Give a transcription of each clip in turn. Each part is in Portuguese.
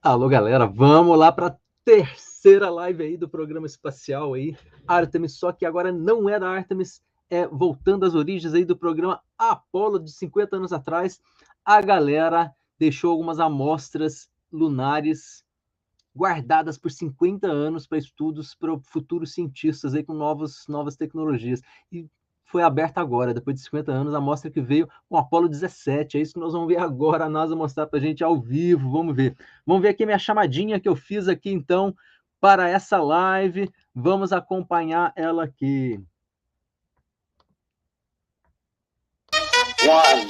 Alô, galera, vamos lá para a terceira live aí do programa espacial aí, Artemis, só que agora não é da Artemis, é voltando às origens aí do programa Apollo de 50 anos atrás. A galera deixou algumas amostras lunares guardadas por 50 anos para estudos para futuros cientistas aí com novas tecnologias. E foi aberta agora, depois de 50 anos, a amostra que veio com o Apollo 17. É isso que nós vamos ver agora, a NASA mostrar para a gente ao vivo. Vamos ver. Vamos ver aqui a minha chamadinha que eu fiz aqui, então, para essa live. Vamos acompanhar ela aqui. One.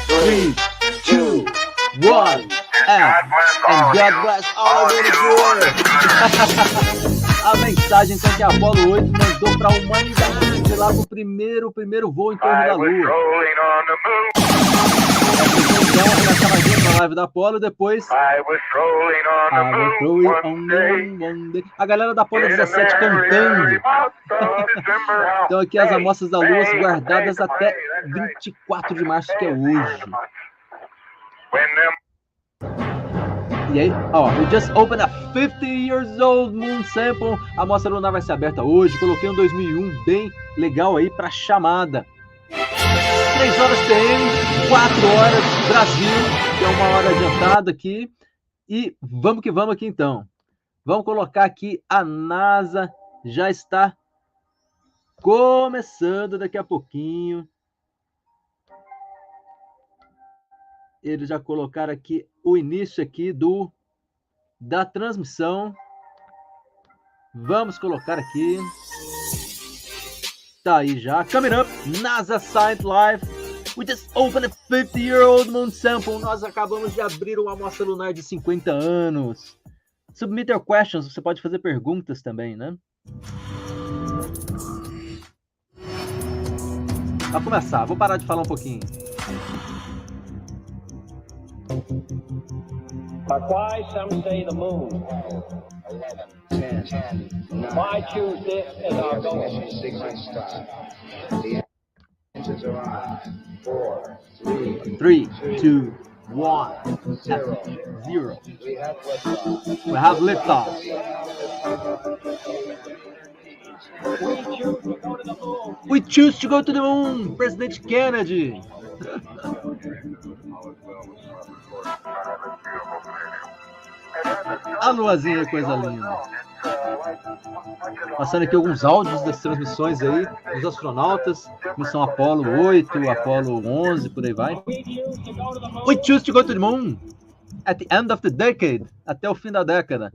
3, 2, 1. And God bless all of the world. A mensagem então, que a Apollo 8 mandou para a humanidade lá no primeiro voo em torno da Lua. Então, a chamadinha para a live da Apollo, depois a galera da Apollo 17 cantando. Então aqui as amostras da Lua guardadas até 24 de março, que é hoje. E aí, ó, we just opened a 50 years old moon sample. A amostra lunar vai ser aberta hoje. Coloquei um 2001 bem legal aí para chamada. 3 horas PM, 4 horas Brasil, que é 1 hora adiantada aqui. E vamos que vamos aqui então. Vamos colocar aqui a NASA. Já está começando daqui a pouquinho. Eles já colocaram aqui o início aqui da transmissão. Vamos colocar aqui. Tá aí já. Coming up, NASA Science Live. We just opened a 50-year-old moon sample. Nós acabamos de abrir uma amostra lunar de 50 anos. Submit your questions. Você pode fazer perguntas também, né? Para começar, vou parar de falar um pouquinho. But why some say the moon? 11, 10, 9, Why choose this as our goal? ignition start. The engines are on. 4, 3, 2, 1, 0. 0. We have liftoff. We have liftoff. We choose to go to the moon. We choose to go to the moon, President Kennedy. A luazinha, coisa linda. Passando aqui alguns áudios das transmissões aí dos astronautas, missão Apollo 8, Apollo 11, por aí vai. We choose to go to the moon at the end of the decade, até o fim da década.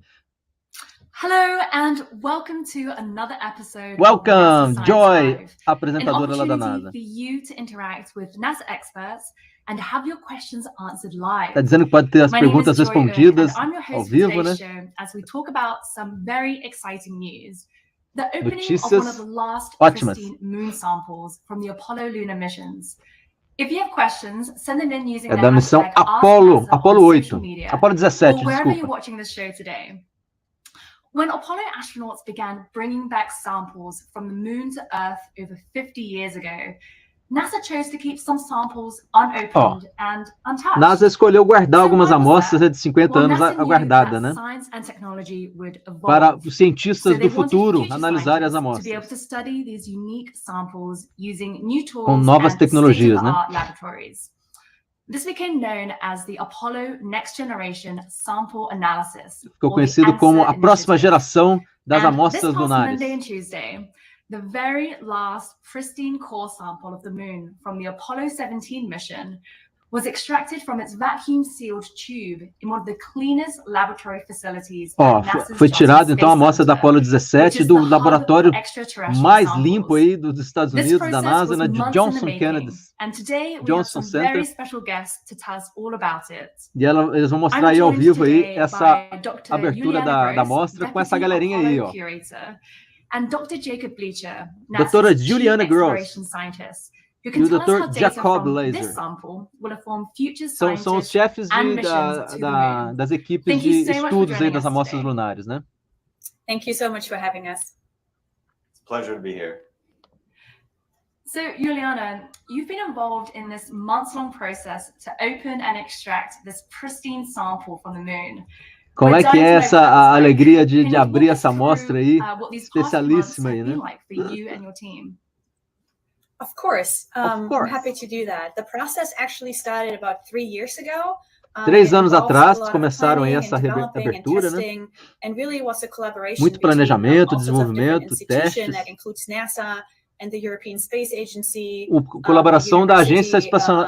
Hello and welcome to another episode. Welcome, of Joy, Live, apresentadora lá da an NASA. opportunity for you to interact with NASA experts and have your questions answered live. Tá dizendo que pode ter as My name perguntas is Joy respondidas and I'm your host ao for vivo, né? today's show as we talk about some very exciting news. The opening Notícias of one of the last ótimas. pristine moon samples from the Apollo lunar missions. If you have questions, send them in using É the da missão hashtag Apollo, #AskNASA Apollo on 8, social media, Apollo 17, or wherever you're desculpa. watching this show today. When Apollo astronauts began bringing back samples from the moon to Earth over 50 years ago, NASA chose to keep some samples unopened and untouched. NASA escolheu guardar So algumas why was amostras that? de 50 Well, anos NASA knew guardadas, that né? science and technology would evolve. Para os cientistas So they do wanted futuro future analisarem as scientists to be able amostras to study these unique samples using new tools com novas and tecnologias, né? state-of-the-art laboratories. This became known as the Apollo Next Generation Sample Analysis. Ficou or the conhecido como a ANSWER próxima initiative. geração das And amostras this past lunares. Monday and Tuesday, the very last pristine core sample of the moon from the Apollo 17 mission was extracted from its vacuum-sealed tube in one of the cleanest laboratory facilities at NASA's Foi Johnson tirado então a Space amostra da Center, Apollo which 17 is do the hub laboratório for extraterrestrial mais samples. limpo aí dos Estados This Unidos, da process NASA, was né, de months in the Johnson making, Kennedy. and today we Johnson have some very Center. special guests to tell us all about it. E eles vão mostrar I'm aí ao joined vivo aí today essa by Dr. abertura Juliane da Gross, amostra com essa Deputy galerinha aí, Apollo ó. Curator, and Dr. Jacob Bleacher, Doutora NASA's Juliane Chief Gross Exploration Scientist, who e can o tell us Dr. how data Jacob from Laser. this sample will inform future São os scientists chefes and missions to the moon. das equipes Thank you de so much for estudos aí joining das us amostras today. lunares, né? Thank you so much for having us. It's a pleasure to be here. So, Juliana, you've been involved in this months-long process to open and extract this pristine sample from the moon. Como é que é essa a alegria de abrir essa amostra aí, especialíssima aí, né? Of course. I'm happy to do that. The process actually started about 3 years ago. 3 anos atrás começaram aí essa abertura, né? Muito planejamento, desenvolvimento, testes. Colaboração da Agência Espacial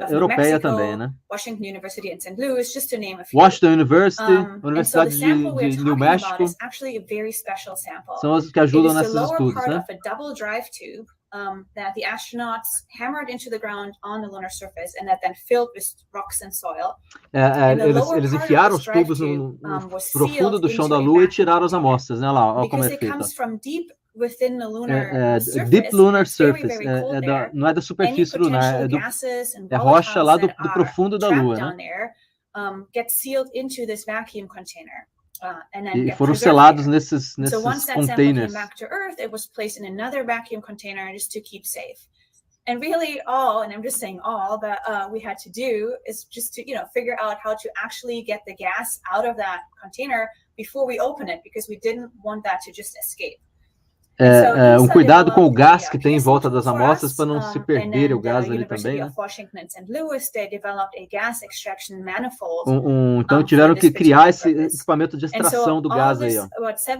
Europeia também, né? Washington University and St. Louis, just to name a few. Washington University, Universidade de New México, são os que ajudam nesses estudos, né? That the astronauts hammered into the ground on the lunar surface and that then filled with rocks and soil. Eles enfiaram os tubos no profundo do chão da Lua e tiraram as amostras, né? Lá, olha como é feito. Within the lunar surface, deep lunar surface, não é da superfície lunar, é rocha lá do profundo da Lua, né? Get sealed into this vacuum container. E foram selados nesses containers. Back to Earth, it was placed in another vacuum container just to keep safe. And really all, and I'm just saying all that we had to do is just to, figure out how to actually get the gas out of that container before we open it, because we didn't want that to just escape. Cuidado com o gás que tem em volta das amostras para não se perder o gás ali também, né? Então tiveram que criar esse equipamento de extração do gás aí, ó,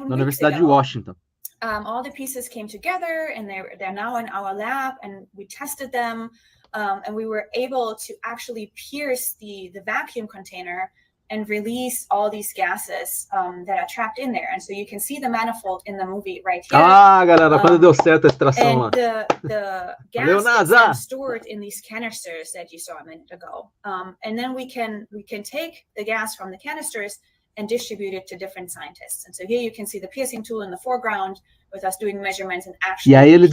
na Universidade de Washington. All the pieces came together and they're now in our lab and we tested them and we were able to actually pierce the vacuum container and release all these gases that are trapped in there. And so you can see the manifold in the movie right here. Galera, quando deu certo a extração lá. The gas is stored in these canisters that you saw a minute ago. And then we can take the gas from the canisters and distribute it to different scientists. And so here you can see the piercing tool in the foreground with us doing measurements and actually. E aí eles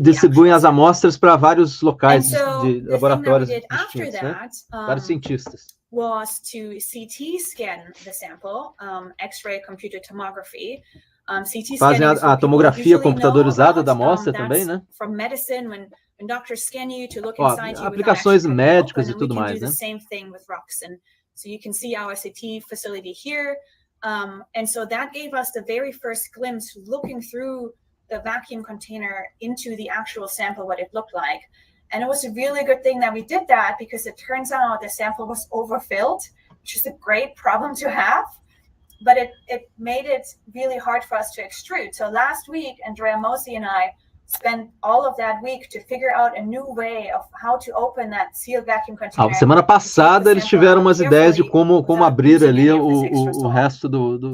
distribuem as amostras para vários locais de laboratórios distintos, né? Vários cientistas. Was to CT scan the sample, X-ray computed tomography. CT Fazem a tomografia computadorizada da amostra também, né? From medicine, when doctors scan you to look inside you, aplicações médicas e tudo mais, né? Same thing with rocks, and so you can see our CT facility here, and so that gave us the very first glimpse, looking through the vacuum container into the actual sample, what it looked like. And it was a really good thing that we did that, because it turns out the sample was overfilled, which is a great problem to have, but it made it really hard for us to extrude. So last week, Andrea Mosey and I spent all of that week to figure out a new way of how to open that sealed vacuum container. Semana passada eles tiveram umas ideias de como abrir ali o resto do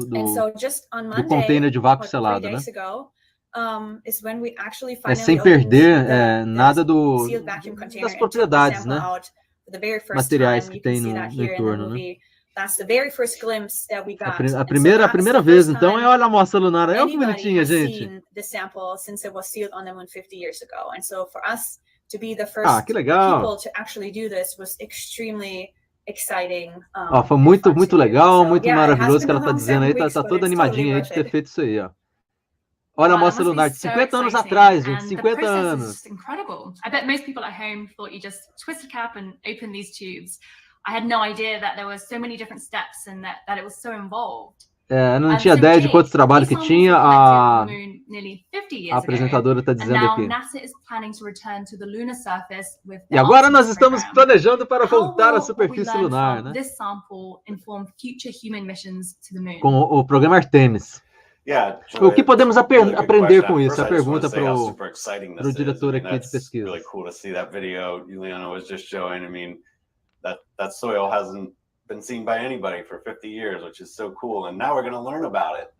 container de vácuo selado, né? Sem perder nada das propriedades, né? Materiais que tem no entorno, né? A primeira vez, então, olha a amostra lunar. Olha que bonitinha, gente. Que legal. Foi muito legal, muito maravilhoso que ela está dizendo aí. Tá toda animadinha aí de ter feito isso aí, ó. Olha a amostra lunar de 50 anos atrás, gente, 50 anos. Incredible. I bet most people at home thought you just twist a cap and open these tubes. I had no idea that there were so many different steps and that it was so involved. Não tinha ideia de quanto trabalho que tinha. A apresentadora está dizendo aqui. E agora nós estamos planejando para voltar à superfície lunar, né? Com o programa Artemis. O que podemos aprender com isso? A pergunta para o diretor aqui de pesquisa. Really cool to see that video Juliana was just showing. I mean, that soil hasn't been seen by anybody for 50 years, which is so cool. And now we're going to learn about it.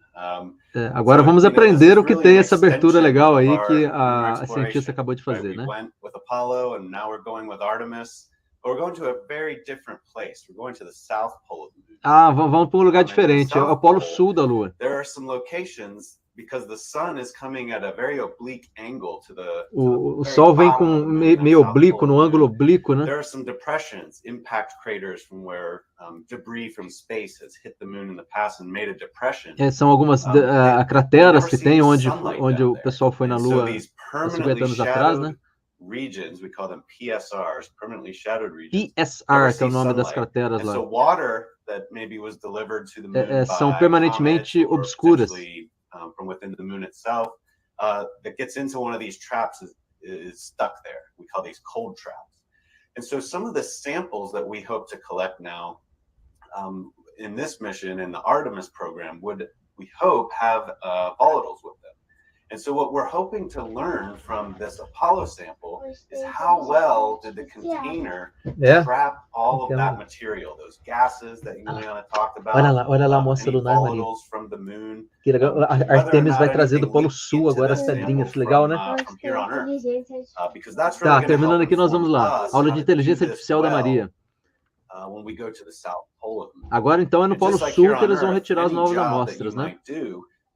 Agora vamos aprender o que tem essa abertura legal aí que a cientista acabou de fazer, né? We went with Apollo, and now we're going with Artemis. But we're going to a very different place. We're going to the south pole of the moon. Vamos para um lugar diferente, é o polo sul da Lua. There are some locations because the sun is coming at a very oblique angle to the o sol vem com meio oblíquo, no ângulo oblíquo, né? There are some depressions, impact craters from where debris from space has hit the moon in the past and made a depression. São algumas crateras que tem onde o pessoal foi na Lua há 50 anos atrás, né? regions, we call them PSRs, permanently shadowed regions. PSR, que é o nome das crateras lá. So water that maybe was delivered to the moon São by permanentemente comets or obscuras. potentially, from within the moon itself, that gets into one of these traps is stuck there. We call these cold traps. And so some of the samples that we hope to collect now in this mission, in the Artemis program, would, we hope, have volatiles with them. And so what we're hoping to learn from this Apollo sample is how well did the container trap all of that material, those gases that Juliane talked about. Olha lá a amostra lunar, Maria. From the moon. Que legal. A Artemis vai trazer do Polo Sul agora as pedrinhas, legal, né? Tá, terminando aqui, nós vamos lá. Aula de inteligência artificial da Maria. Agora, então, é no Polo Sul que eles vão retirar as novas amostras, né?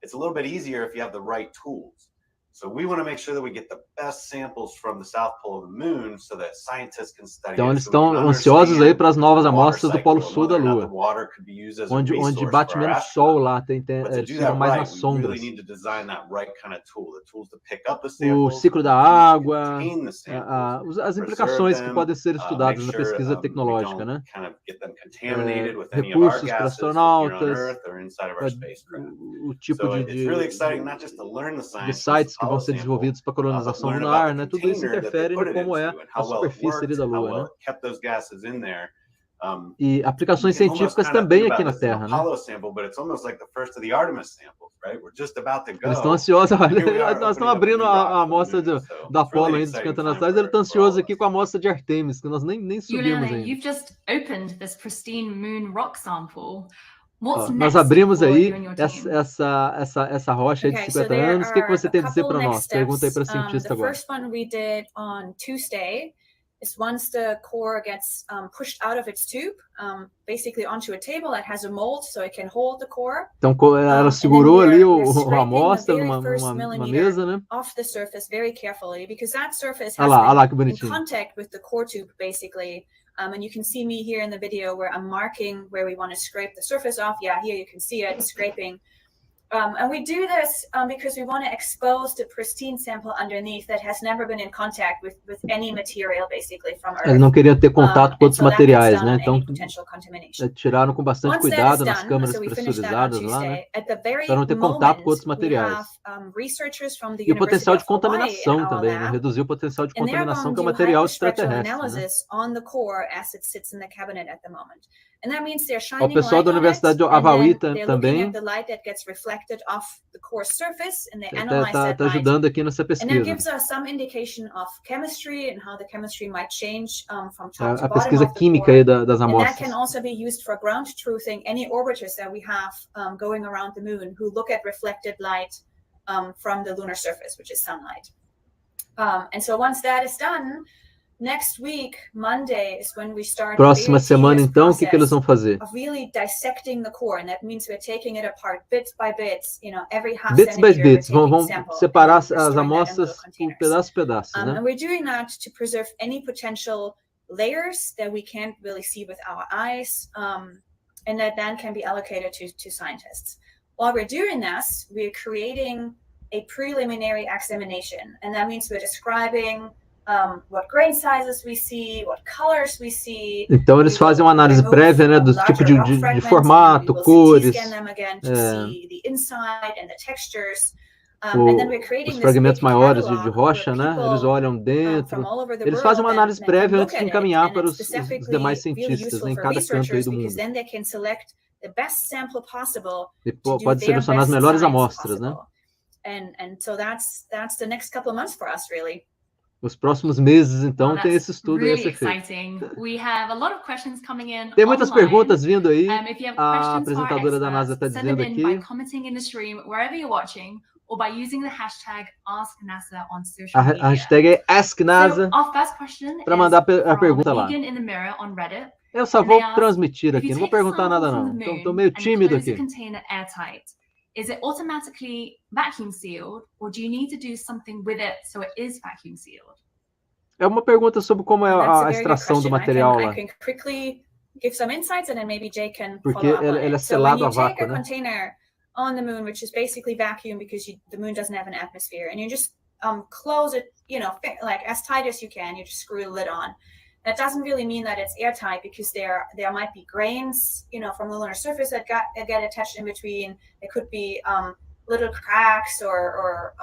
It's a little bit easier if you have the right tools. So we want to make sure that we get the best samples from the South Pole of the Moon so that scientists can study. Então eles estão ansiosos aí para as novas amostras do Polo Sul da Lua, onde bate menos sol lá, eles ficam mais nas sombras. O ciclo da água, as implicações que podem ser estudadas na pesquisa tecnológica, né? Recursos para astronautas, o tipo de sites que vão ser desenvolvidos para a colonização lunar, né? Tudo isso interfere em como é a superfície ali da Lua, né? E aplicações científicas também aqui na Terra, né? Eles estão ansiosos, nós estamos abrindo a amostra da Apollo ainda 50 anos atrás, ele está ansioso aqui com a amostra de Artemis, que nós nem subimos ainda. You've just opened this pristine moon rock sample. Nós abrimos aí essa rocha aí de 50 anos. O que você tem a dizer para nós? Pergunta aí para a cientista agora. The first one we did on Tuesday is once the core gets pushed out of its tube, basically onto a table that has a mold so it can hold the core. Então ela segurou ali a amostra numa mesa, né? Off the surface very carefully because that surface has been in contact with the core tube basically. And you can see me here in the video where I'm marking where we want to scrape the surface off. Yeah, here you can see it scraping. And we do this because we want to expose the pristine sample underneath that has never been in contact with any material, basically, from Earth. Eles não queriam ter contato com outros materiais, né? Então, tiraram com bastante cuidado nas câmeras pressurizadas lá, né? Para não ter contato com outros materiais. E o potencial de contaminação também, né? Reduzir o potencial de contaminação que é o material extraterrestre, né? O pessoal da Universidade de Hawaii também está ajudando aqui nessa pesquisa. A pesquisa química aí das amostras. Next week, Monday, is when we start. Próxima semana, então, o que eles vão fazer? Really dissecting the core, and that means we're taking it apart bits by bits, every half bits by bits. Vão separar as amostras em pedaços, né? And we're doing that to preserve any potential layers that we can't really see with our eyes, and that then can be allocated to scientists. While we're doing this, we're creating a preliminary examination, and that means we're describing what grain sizes we see, what colors we see. Então eles fazem uma análise prévia, né, do tipo de formato, cores, os fragmentos maiores de rocha, né? Eles olham dentro. Eles fazem uma análise prévia antes de encaminhar para os demais cientistas, né, em cada canto aí do mundo. E pode selecionar as melhores amostras, né? And so that's the next couple of months for us, really. Os próximos meses, então, tem esse estudo e esse efeito. Tem muitas perguntas vindo aí. A apresentadora da NASA está dizendo aqui. A hashtag é AskNasa para mandar a pergunta lá. Eu só vou transmitir aqui, não vou perguntar nada não. Estou meio tímido aqui. Is it automatically vacuum sealed, or do you need to do something with it so it is vacuum sealed? É uma pergunta sobre como é a extração do material lá. Porque ele é selado a vácuo, né? On the moon, which is basically vacuum because the moon doesn't have an atmosphere, and you just close it, like as tight as you can. You just screw the lid on. That doesn't really mean that it's airtight, because there might be grains, from the lunar surface that get attached in between. There could be little cracks or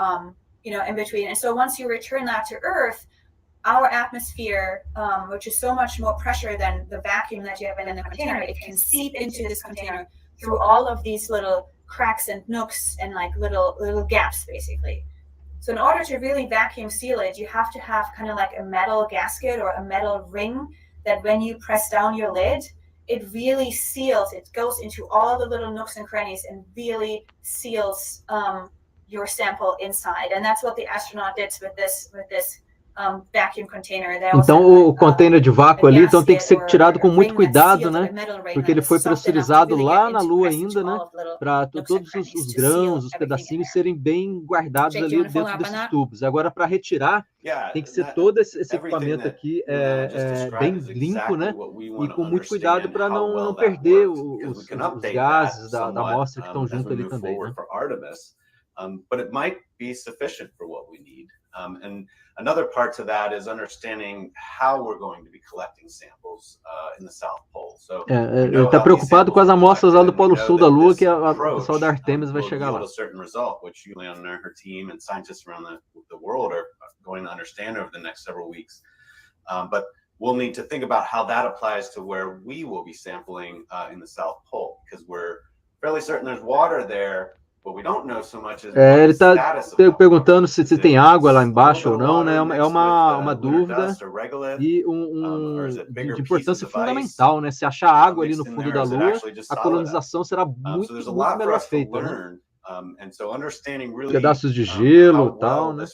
in between. And so once you return that to Earth, our atmosphere, which is so much more pressure than the vacuum that you have in the container, it can seep into this container through all of these little cracks and nooks and like little gaps, basically. So in order to really vacuum seal it, you have to have kind of like a metal gasket or a metal ring that when you press down your lid, it really seals. It goes into all the little nooks and crannies and really seals your sample inside. And that's what the astronaut did with this vacuum container. Então o container de vácuo ali, então tem que ser tirado com muito cuidado, né? Porque ele foi pressurizado lá na Lua ainda, né? Para todos os grãos, os pedacinhos serem bem guardados ali dentro desses tubos. Agora para retirar, tem que ser todo esse equipamento aqui bem limpo, né? E com muito cuidado para não perder os gases da amostra que estão junto ali também, né? But it might be sufficient for what we need. And another part to that is understanding how we're going to be collecting samples in the South Pole. So ele está preocupado com as amostras lá do Polo Sul da Lua, que o pessoal da Artemis vai chegar lá. A certain result, which Juliane and her team and scientists around the world are going to understand over the next several weeks. But we'll need to think about how that applies to where we will be sampling in the South Pole, because we're fairly certain there's water there. Ele está perguntando se tem água lá embaixo ou não, né? É uma dúvida e de importância fundamental, né? Se achar água ali no fundo da Lua, a colonização será muito melhor feita, né? Pedaços de gelo e tal, né?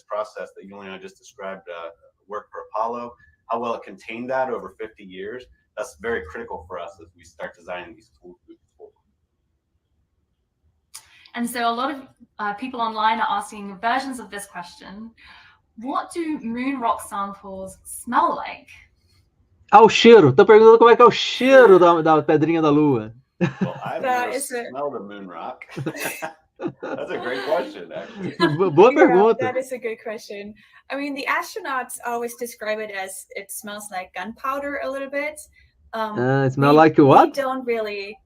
How well it contained that over 50 years, that's very critical for us as we start designing these tools. And so a lot of people online are asking versions of this question. What do moon rock samples smell like? O cheiro. Tô perguntando como é que é o cheiro da pedrinha da Lua. Well, I've never smelled a moon rock. That's a great question, actually. Boa pergunta. That is a good question. I mean, the astronauts always describe it as it smells like gunpowder a little bit. It smells like what? We don't really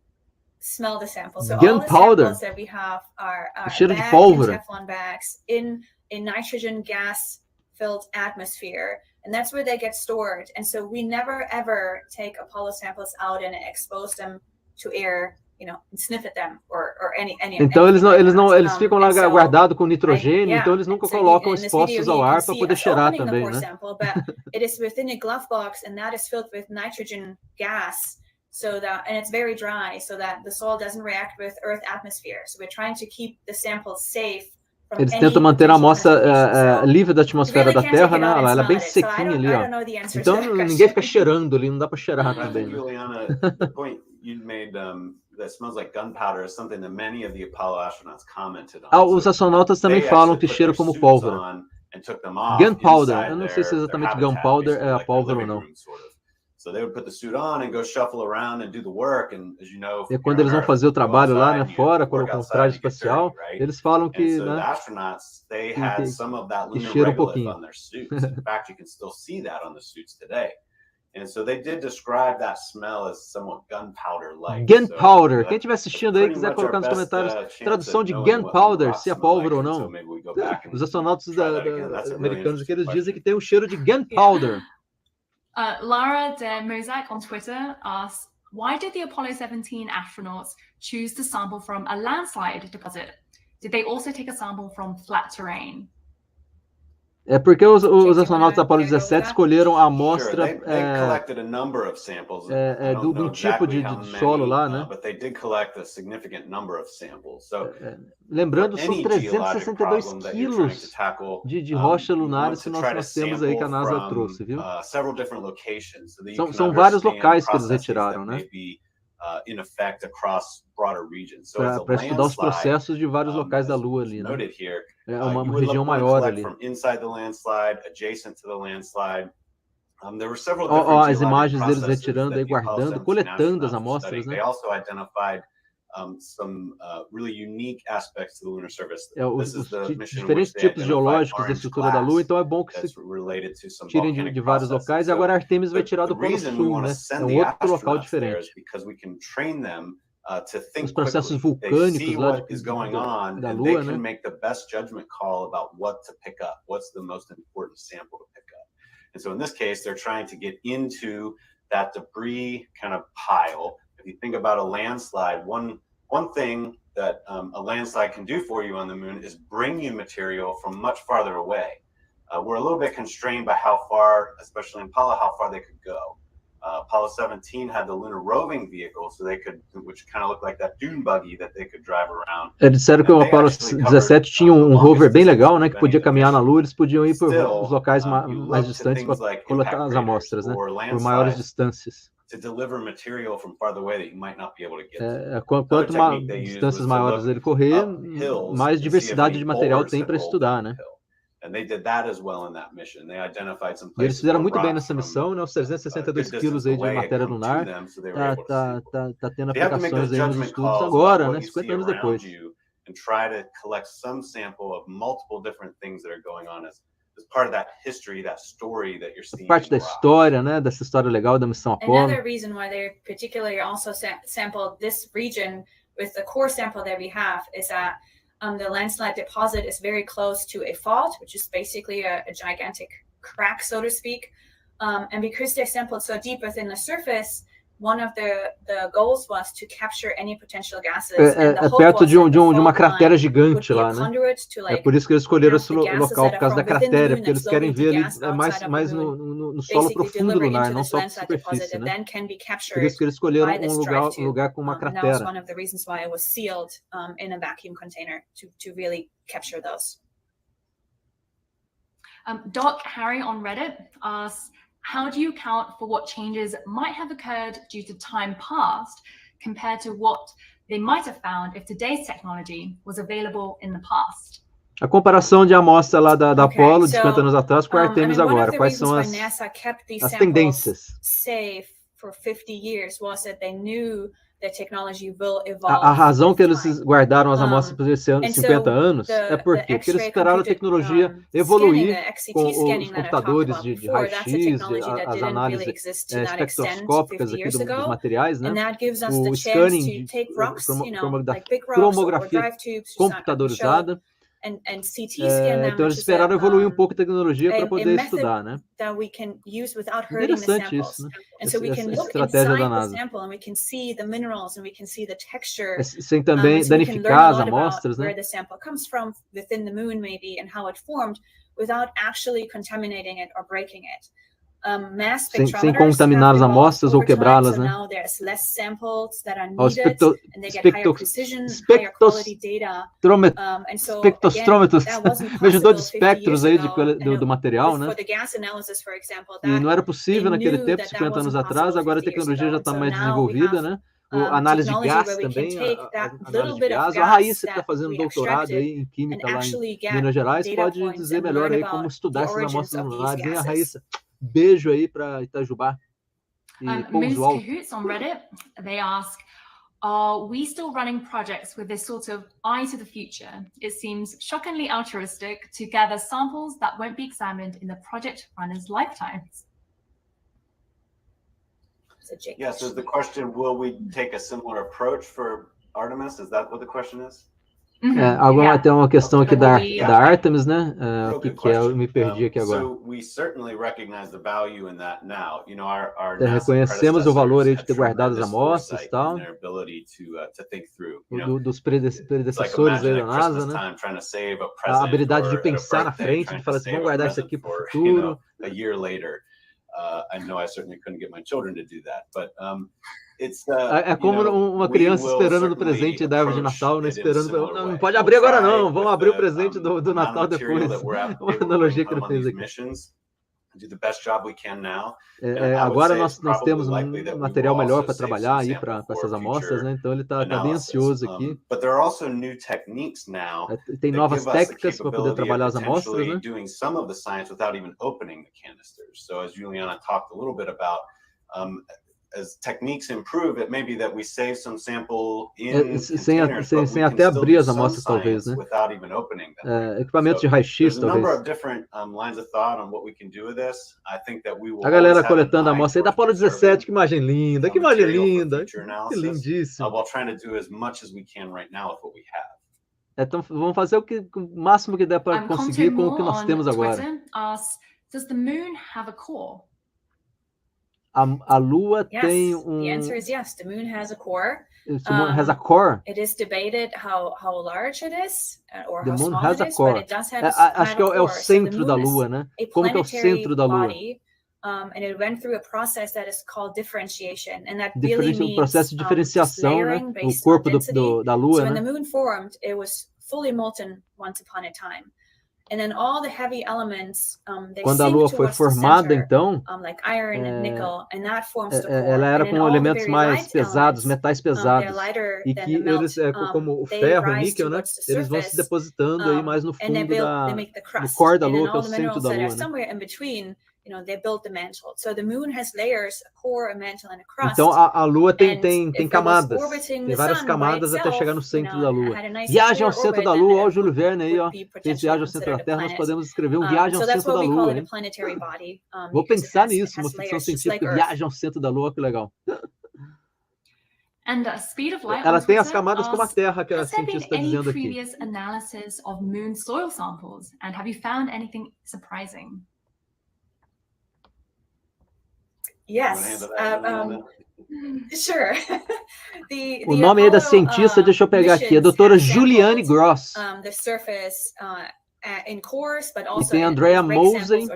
smell the samples. So gunpowder. All the samples that we have are cheiro de bagged pólvora. in Teflon bags in a nitrogen gas-filled atmosphere, and that's where they get stored. And so we never ever take Apollo samples out and expose them to air, and sniff at them or any. Então eles ficam lá guardados com nitrogênio, então eles nunca colocam expostos ao ar para poder cheirar também, né? Sample, but it is within a glove box, and that is filled with nitrogen gas. And it's very dry, so that the soil doesn't react with Earth atmosphere. So we're trying to keep the samples safe. Eles tentam manter a amostra livre da atmosfera da Terra, né? Ela é bem sequinha ali, ó. Então ninguém fica cheirando ali, não dá para cheirar também. Juliana, the point you made that smells like gunpowder is something that many of the Apollo astronauts commented on. Os astronautas também falam que cheira como pólvora. Gunpowder, eu não sei se exatamente gunpowder é a pólvora ou não. So they would put the suit on and go shuffle around and do the work, and as you know, e quando eles vão fazer o trabalho lá, né, fora, com o traje espacial, eles falam que, so né, the astronauts, they had some of that lunar cheira regolith on their suits. In fact, you can still see that on the suits today. And so they did describe that smell as somewhat gunpowder-like. Gunpowder. Quem estiver assistindo aí, quiser colocar nos comentários tradução de gunpowder, se é pólvora ou não. Os astronautas americanos aqui, eles dizem que tem um cheiro de gunpowder. Lara de Mosey on Twitter asks, why did the Apollo 17 astronauts choose to sample from a landslide deposit? Did they also take a sample from flat terrain? É porque os astronautas da Apollo 17 escolheram a amostra de um tipo de solo lá, né? Lembrando, são 362 quilos de rocha lunares que nós temos aí que a NASA trouxe, viu? São vários locais que eles retiraram, né? Para estudar os processos de vários locais da Lua ali, né? É uma região maior ali. As imagens deles retirando aí, guardando, coletando as amostras, né? some really unique aspects to the lunar surface. Os diferentes tipos geológicos da estrutura da Lua, então é bom que se tirem de vários locais, e agora Artemis vai tirar do Polo Sul, né? É um outro local diferente. Os processos vulcânicos lá da Lua, né? And so in this case, they're trying to get into that debris kind of pile. If you think about a landslide, one thing that a landslide can do for you on the moon is bring you material from much farther away. We're a little bit constrained by how far, especially in Apollo, how far they could go. Apollo 17 had the lunar roving vehicle, so they could, which kind of looked like that dune buggy that they could drive around. Eles disseram que o Apollo 17 tinha um rover bem legal, né, que podia caminhar na Lua, eles podiam ir para os locais mais distantes para coletar as amostras, né, por maiores distâncias. Quanto distâncias maiores ele correr, mais diversidade de material tem para estudar, né? E eles fizeram muito bem nessa missão, né? Os 362 quilos aí de matéria lunar tá tendo aplicações aí nos estudos agora, né? 50 anos depois. Parte da história, né? Dessa história legal da missão Apollo. Another reason why they particularly also sampled this region with the core sample that we have is that the landslide deposit is very close to a fault, which is basically a gigantic crack, so to speak. And because they sampled so deep within the surface, one of the goals was to capture any potential gases. É perto de uma cratera gigante lá, né? É por isso que eles escolheram esse local, por causa da cratera, porque eles querem ver ali mais no solo profundo lunar, não só na superfície, né? Por isso que eles escolheram um lugar com uma cratera. One of the reasons why it was sealed in a vacuum container to really capture those. Doc Harry on Reddit asks, how do you account for what changes might have occurred due to time past compared to what they might have found if today's technology was available in the past? A comparação de amostra lá da Apollo de 50 anos atrás com a Artemis agora, quais são as tendências? Safe for 50 years was that they knew that technology will evolve. A razão que eles guardaram as amostras por esses 50 anos é porque eles esperaram a tecnologia evoluir com os computadores de raio-x, as análises espectroscópicas aqui dos materiais, né? O scanning de cromografia computadorizada. Então eles esperaram evoluir um pouco a tecnologia para poder estudar, né? Interessante isso, né? Essa estratégia da NASA. Sem também danificar as amostras, né? Sem contaminar as amostras ou quebrá-las, né? Espectrostrômetros, medidor de espectros aí do material, né? E não era possível naquele tempo, 50 anos atrás, agora a tecnologia já está mais desenvolvida, né? Análise de gás também, análise de gás. A Raíssa, que está fazendo doutorado aí em Química lá em Minas Gerais, pode dizer melhor aí como estudar essas amostras lunares, hein, a Raíssa? Beijo aí para Itajubá e Pouso Alto. Cahoots on Reddit, they ask, are we still running projects with this sort of eye to the future? It seems shockingly altruistic to gather samples that won't be examined in the project runner's lifetimes. Yeah, so the question, will we take a similar approach for Artemis? Is that what the question is? Tem uma questão aqui da Artemis, né? O que é? Eu me perdi aqui agora. Reconhecemos o valor aí de ter guardado as amostras e tal. Dos predecessores aí da NASA, né? A habilidade de pensar na frente, de falar assim, vamos guardar isso aqui para o futuro. I know I certainly couldn't get my children to do that, but é como uma criança esperando no presente da árvore de Natal, né? Esperando, não pode abrir agora não, vamos abrir o presente do Natal depois. Uma analogia que ele fez aqui. Agora nós temos um material melhor para trabalhar aí para essas amostras, né? Então ele está bem ansioso aqui. Tem novas técnicas para poder trabalhar as amostras, né? as techniques improve, it may be that we save some sample in sem containers, but we sem can até still abrir do as some amostras, talvez, science né? without even opening them. Equipamentos de raio-x, There's a number talvez. of different lines of thought on what we can do with this. I think that we will A galera always have an coletando a eye amostra aí da towards Apollo 17, preserving que imagem linda, que the imagem material for linda, future que analysis, lindíssimo. while trying to do as much as we can right now with what we have. Então vamos fazer o máximo que der para conseguir com o que nós temos agora. Twitter asks, does the moon have a core? A Lua Yes, tem the answer is yes. The moon has a core. The moon has a core. It is debated how large it is or The how moon small has it a is, core. but it does have Acho que have a é o core. So the centro da moon is Lua, né? a Como que é o planetary centro da Lua? body, and it went through a process that is called differentiation, and that really O means processo de diferenciação, né? layering O based on corpo density. da Lua, So when né? the moon formed, it was fully molten once upon a time. And then all the heavy elements, they Quando a sink Lua foi towards the formada, center, então, like iron and nickel, and that forms the core. ela era And then com all the elementos very mais light pesados, elements, metais they're pesados, lighter e than que the melt, eles, como o they ferro, o rise níquel, né? towards the Eles vão se surface, depositando aí mais no and they fundo they make the no crust. core da And then Lua, que é all o the centro minerals da that are Lua, né? somewhere in between, they build the mantle. So the moon has layers, a core, a mantle, and a crust. Então a Lua tem if it was camadas, orbiting tem the várias sun camadas by até chegar no itself, centro da Lua. had a nice Viagem ao clear centro orbit, da then Lua, ó, o it Júlio Verne aí, ó. would be Fez potentially viagem ao centro da considered a Terra, nós planet. podemos escrever viagem So ao that's centro why da we call Lua, it a hein? planetary body. Vou Because pensar it nisso, uma has ficção layers, just like científica, Earth. viagem ao centro da Lua, que legal. And speed of light Ela on tem as Twitter camadas como a asks, Terra, que a has there been cientista está any dizendo aqui. previous analysis of moon soil samples? And have you found anything surprising? Yes. Sure. O nome aí da cientista, deixa eu pegar aqui, é a doutora Juliane Gross. The surface in cores, but E also tem Andrea Mosey,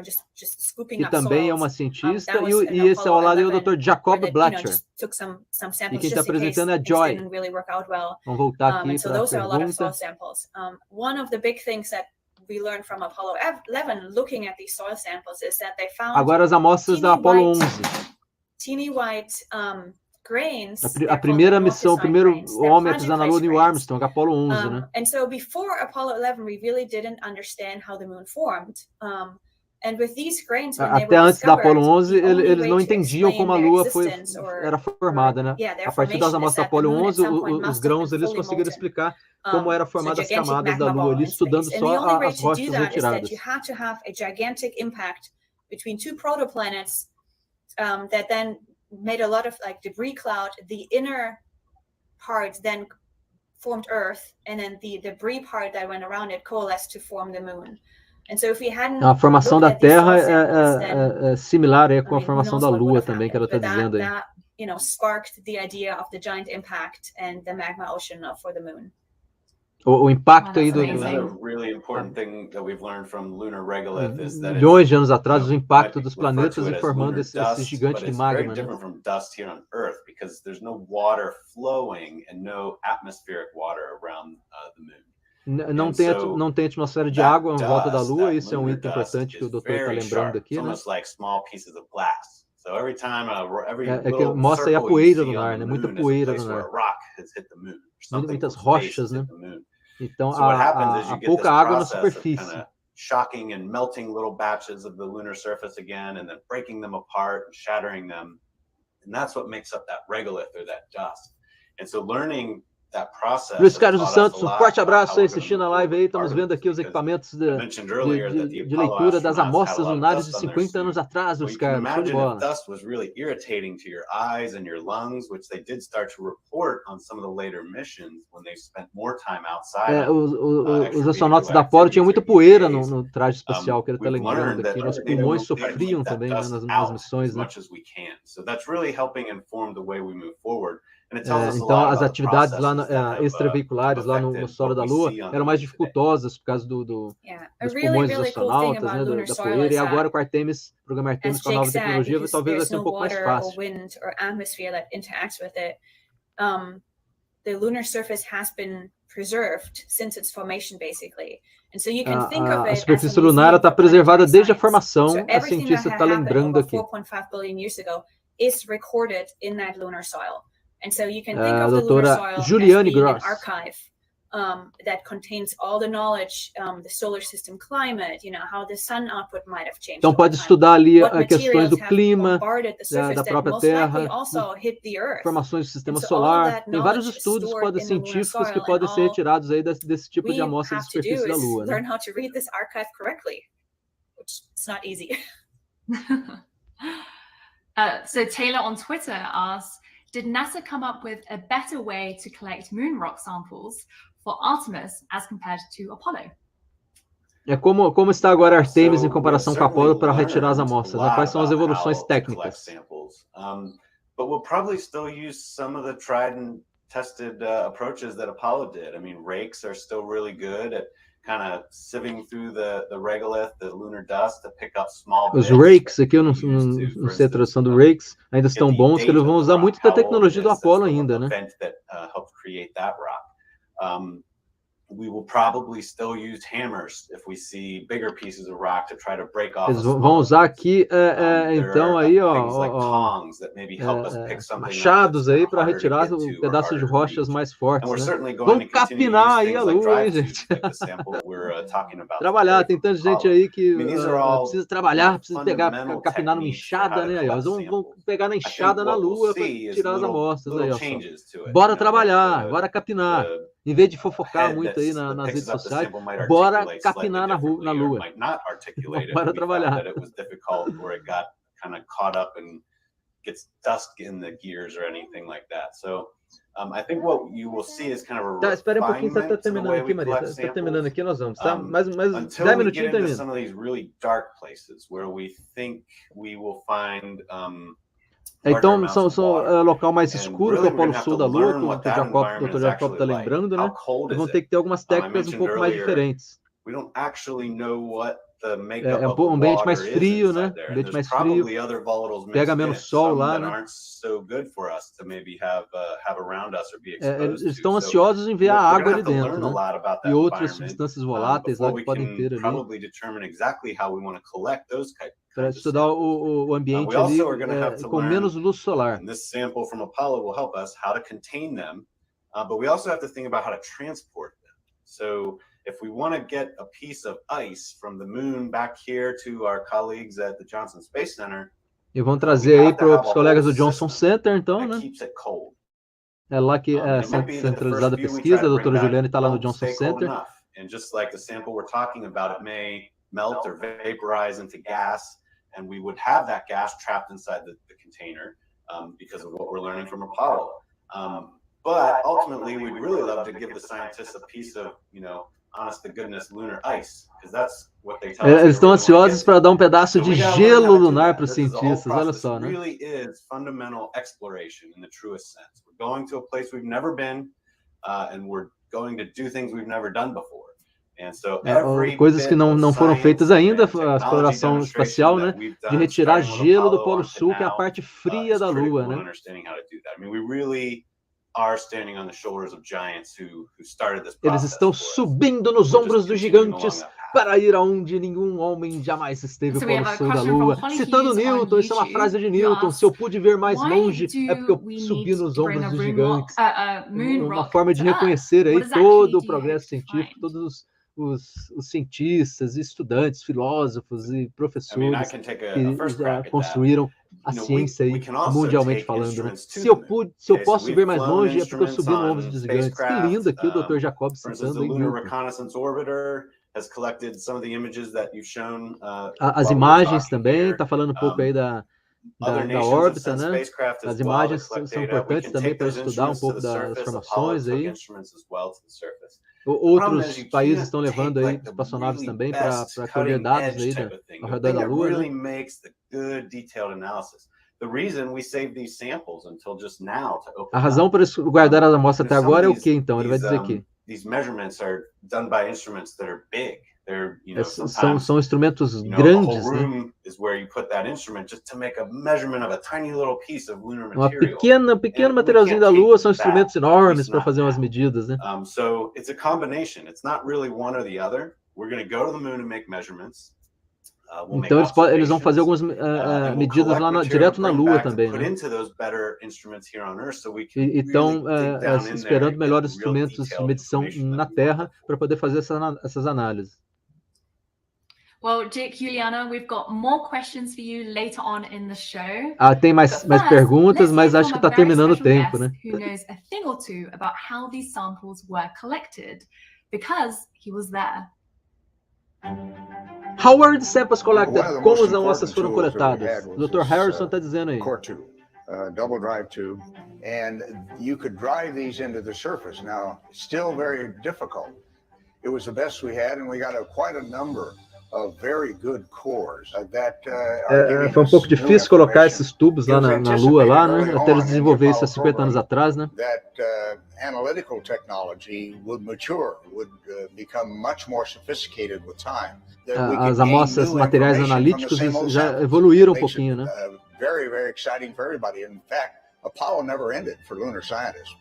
que também é uma cientista, e esse ao lado é o Dr. Jacob Blacher. E quem está apresentando é a Joy. Vamos voltar aqui para a pergunta. One of the big things that we learned from Apollo 11 looking at these soil samples is that they found Agora as amostras da Apollo 11. Teeny white grains. A primeira missão, o primeiro homem a pisar na Lua, Neil Armstrong, Apollo 11, né? And so before Apollo 11, we really didn't understand how the moon formed. And with these grains, when até antes da Apollo 11, eles não entendiam como a Lua era formada, né? A partir das amostras da Apollo 11, os grãos eles conseguiram explicar como era formada as camadas da Lua, ali estudando só as rochas retiradas. You had to have a gigantic impact between two protoplanets that then made a lot of debris cloud. The inner part then formed Earth, and then the debris part that went around it coalesced to form the moon. And so if we hadn't a formação da Terra é similar com a formação da Lua também, que ela está dizendo aí. That, sparked the idea of the giant impact and the magma ocean for the moon. O impacto aí milhões de anos atrás, o impacto dos planetas e formando esse gigante de magma, né? Não tem atmosfera de água em volta da Lua, isso é um item importante que o doutor está lembrando aqui, né? É que mostra aí a poeira lunar, né? Muita poeira lunar. Muitas rochas, né? Então, há pouca água na superfície. Shocking and melting little batches of the lunar surface again, and then breaking them apart and shattering them, and that's what makes up that regolith or that dust. And so learning that process. Luiz Carlos dos Santos, um forte abraço aí assistindo a live aí. Estamos vendo aqui os equipamentos de leitura das amostras lunares de 50 anos atrás, Luiz Carlos. Show de bola. Dust was really irritating to your eyes and your lungs, which they did start to report on some of the later missions when they spent more time outside. Os astronautas da Apollo tinham muita poeira no traje espacial, que ele está lembrando aqui. Os pulmões sofriam também, né, nas missões, né? So that's really helping inform the way we move forward. Então as atividades lá extraveiculares lá no solo da Lua eram mais dificultosas por causa dos pulmões dos astronautas, né, da poeira, e agora com o Artemis, o programa Artemis com a nova tecnologia, talvez vai ser um pouco mais fácil. The lunar surface has been preserved since its formation, basically. And so you can think A of it superfície lunar está preservada desde a formação, a cientista está lembrando aqui. 4.5 billion years ago is recorded in that lunar soil. And so you can think of the lunar soil Juliane as being Gross. an archive that contains all the knowledge, the solar system climate, how the sun output might have changed. Então over pode time. estudar ali What questões do materials have clima, bombarded the surface da that própria most likely Terra, also hit the Earth. informações do sistema And so all solar. that Tem vários knowledge estudos stored in the lunar científicos que soil, podem and ser all retirados aí desse tipo de we amostra de have to do superfície da is Lua, né? learn how to read this archive correctly, which is not easy. So Taylor on Twitter asks, did NASA come up with a better way to collect moon rock samples for Artemis as compared to Apollo? Como está agora Artemis So em comparação com we've Apollo para certainly retirar as learned a amostras, né? lot Quais são as about evoluções how to collect técnicas? samples. But we'll probably still use some of the tried and tested approaches that Apollo did. I mean, rakes are still really good at kind of sieving through the regolith, the lunar dust, to pick up small Os bits rakes, aqui eu não used to, sei a for tradução do instance, rakes, ainda estão bons, que eles vão usar muito da tecnologia do Apollo ainda, né? Event that helped create that rock. We will probably still use hammers if we see bigger pieces of rock to try to break off. Eles vão usar aqui, então, aí, machados aí para retirar pedaços de rochas mais fortes, né? Vamos capinar aí a Lua, hein, gente? Trabalhar, tem tanta gente aí que precisa trabalhar, precisa capinar numa enxada, né? Aí, ó, vão pegar na enxada na Lua para tirar as amostras aí, ó. Bora trabalhar, bora capinar. Em vez de fofocar muito aí nas redes sociais, bora capinar na Lua. Bora trabalhar. Gets dust in the gears or anything like that. So I think what you will see is kind of a espera um pouquinho, tá terminando aqui, Maria. Tá terminando aqui, nós vamos, tá? Mais 10 minutinhos termina. Some of these really dark places where we think we will find então, são local mais escuro que o Polo Sul da Lua, como o Dr. Jacob está lembrando, né? Vão ter que ter algumas técnicas um pouco mais diferentes. É um ambiente mais frio, né? Ambiente mais frio. Pega menos sol lá, né? Eles estão ansiosos em ver a água ali dentro, né? E outras substâncias voláteis lá que podem ter ali. Para estudar o ambiente ali com menos luz solar. This sample from Apollo will help us how to contain them, but we also have to think about how to transport them. So if we want to get a piece of ice from the moon back here to our colleagues at the Johnson Space Center, e vão trazer aí para os colegas do Johnson Center, então, né? É lá que é centralizada a pesquisa, a doutora Juliane está lá no Johnson Center. And just like the sample we're talking about, it may melt or vaporize into gas, and we would have that gas trapped inside the container because of what we're learning from Apollo. But ultimately, we'd really love to give the scientists a piece of, honest to goodness lunar ice, because that's what they tell us. Eles estão ansiosos para dar um pedaço de gelo lunar para os cientistas, olha só, né? It really is fundamental exploration in the truest sense. We're going to a place we've never been, and we're going to do things we've never done before. Coisas que não foram feitas ainda, a exploração espacial, né? De retirar gelo do Polo Sul, que é a parte fria da Lua, né? Eles estão subindo nos ombros dos gigantes para ir aonde nenhum homem jamais esteve, o Polo Sul da Lua. Citando Newton, isso é uma frase de Newton: se eu pude ver mais longe, é porque eu subi nos ombros dos gigantes. Uma forma de reconhecer aí todo o progresso científico, todos os cientistas, estudantes, filósofos e professores que já construíram a ciência aí, mundialmente falando, né? Se eu posso ver mais longe, é porque eu subi no ombro dos gigantes. Que lindo aqui o Dr. Jacob citando em Newton. As imagens também, está falando um pouco aí da órbita, né? As imagens são importantes também para estudar um pouco das formações aí. Outros países estão levando aí espaçonaves também para colher dados aí ao redor da Lua, né? A razão para guardar as amostras até agora é o que, então? Ele vai dizer aqui. São instrumentos grandes, né? Uma pequeno materialzinho da Lua são instrumentos enormes para fazer umas medidas, né? Então eles vão fazer algumas medidas lá direto na Lua também, né? E estão esperando melhores instrumentos de medição na Terra para poder fazer essas análises. Well, Dick, Juliana, we've got more questions for you later on in the show. Tem mais perguntas, mas acho que está terminando o tempo, né? Who knows a thing or two about how these samples were collected, because he was there. How were the samples collected? Como as amostras foram coletadas? O Dr. Harrison está dizendo aí. Core tube, double drive tube, and you could drive these into the surface. Now, still very difficult. It was the best we had, and we got quite a number of very good cores that foi um pouco difícil colocar esses tubos lá na Lua, lá, né? Até eles desenvolveram isso há 50 anos atrás, né? Analytical technology would mature, would become much more sophisticated with time. As amostras, materiais analíticos já evoluíram um pouquinho, né? Very, very exciting for everybody. In fact, Apollo never ended for lunar scientists.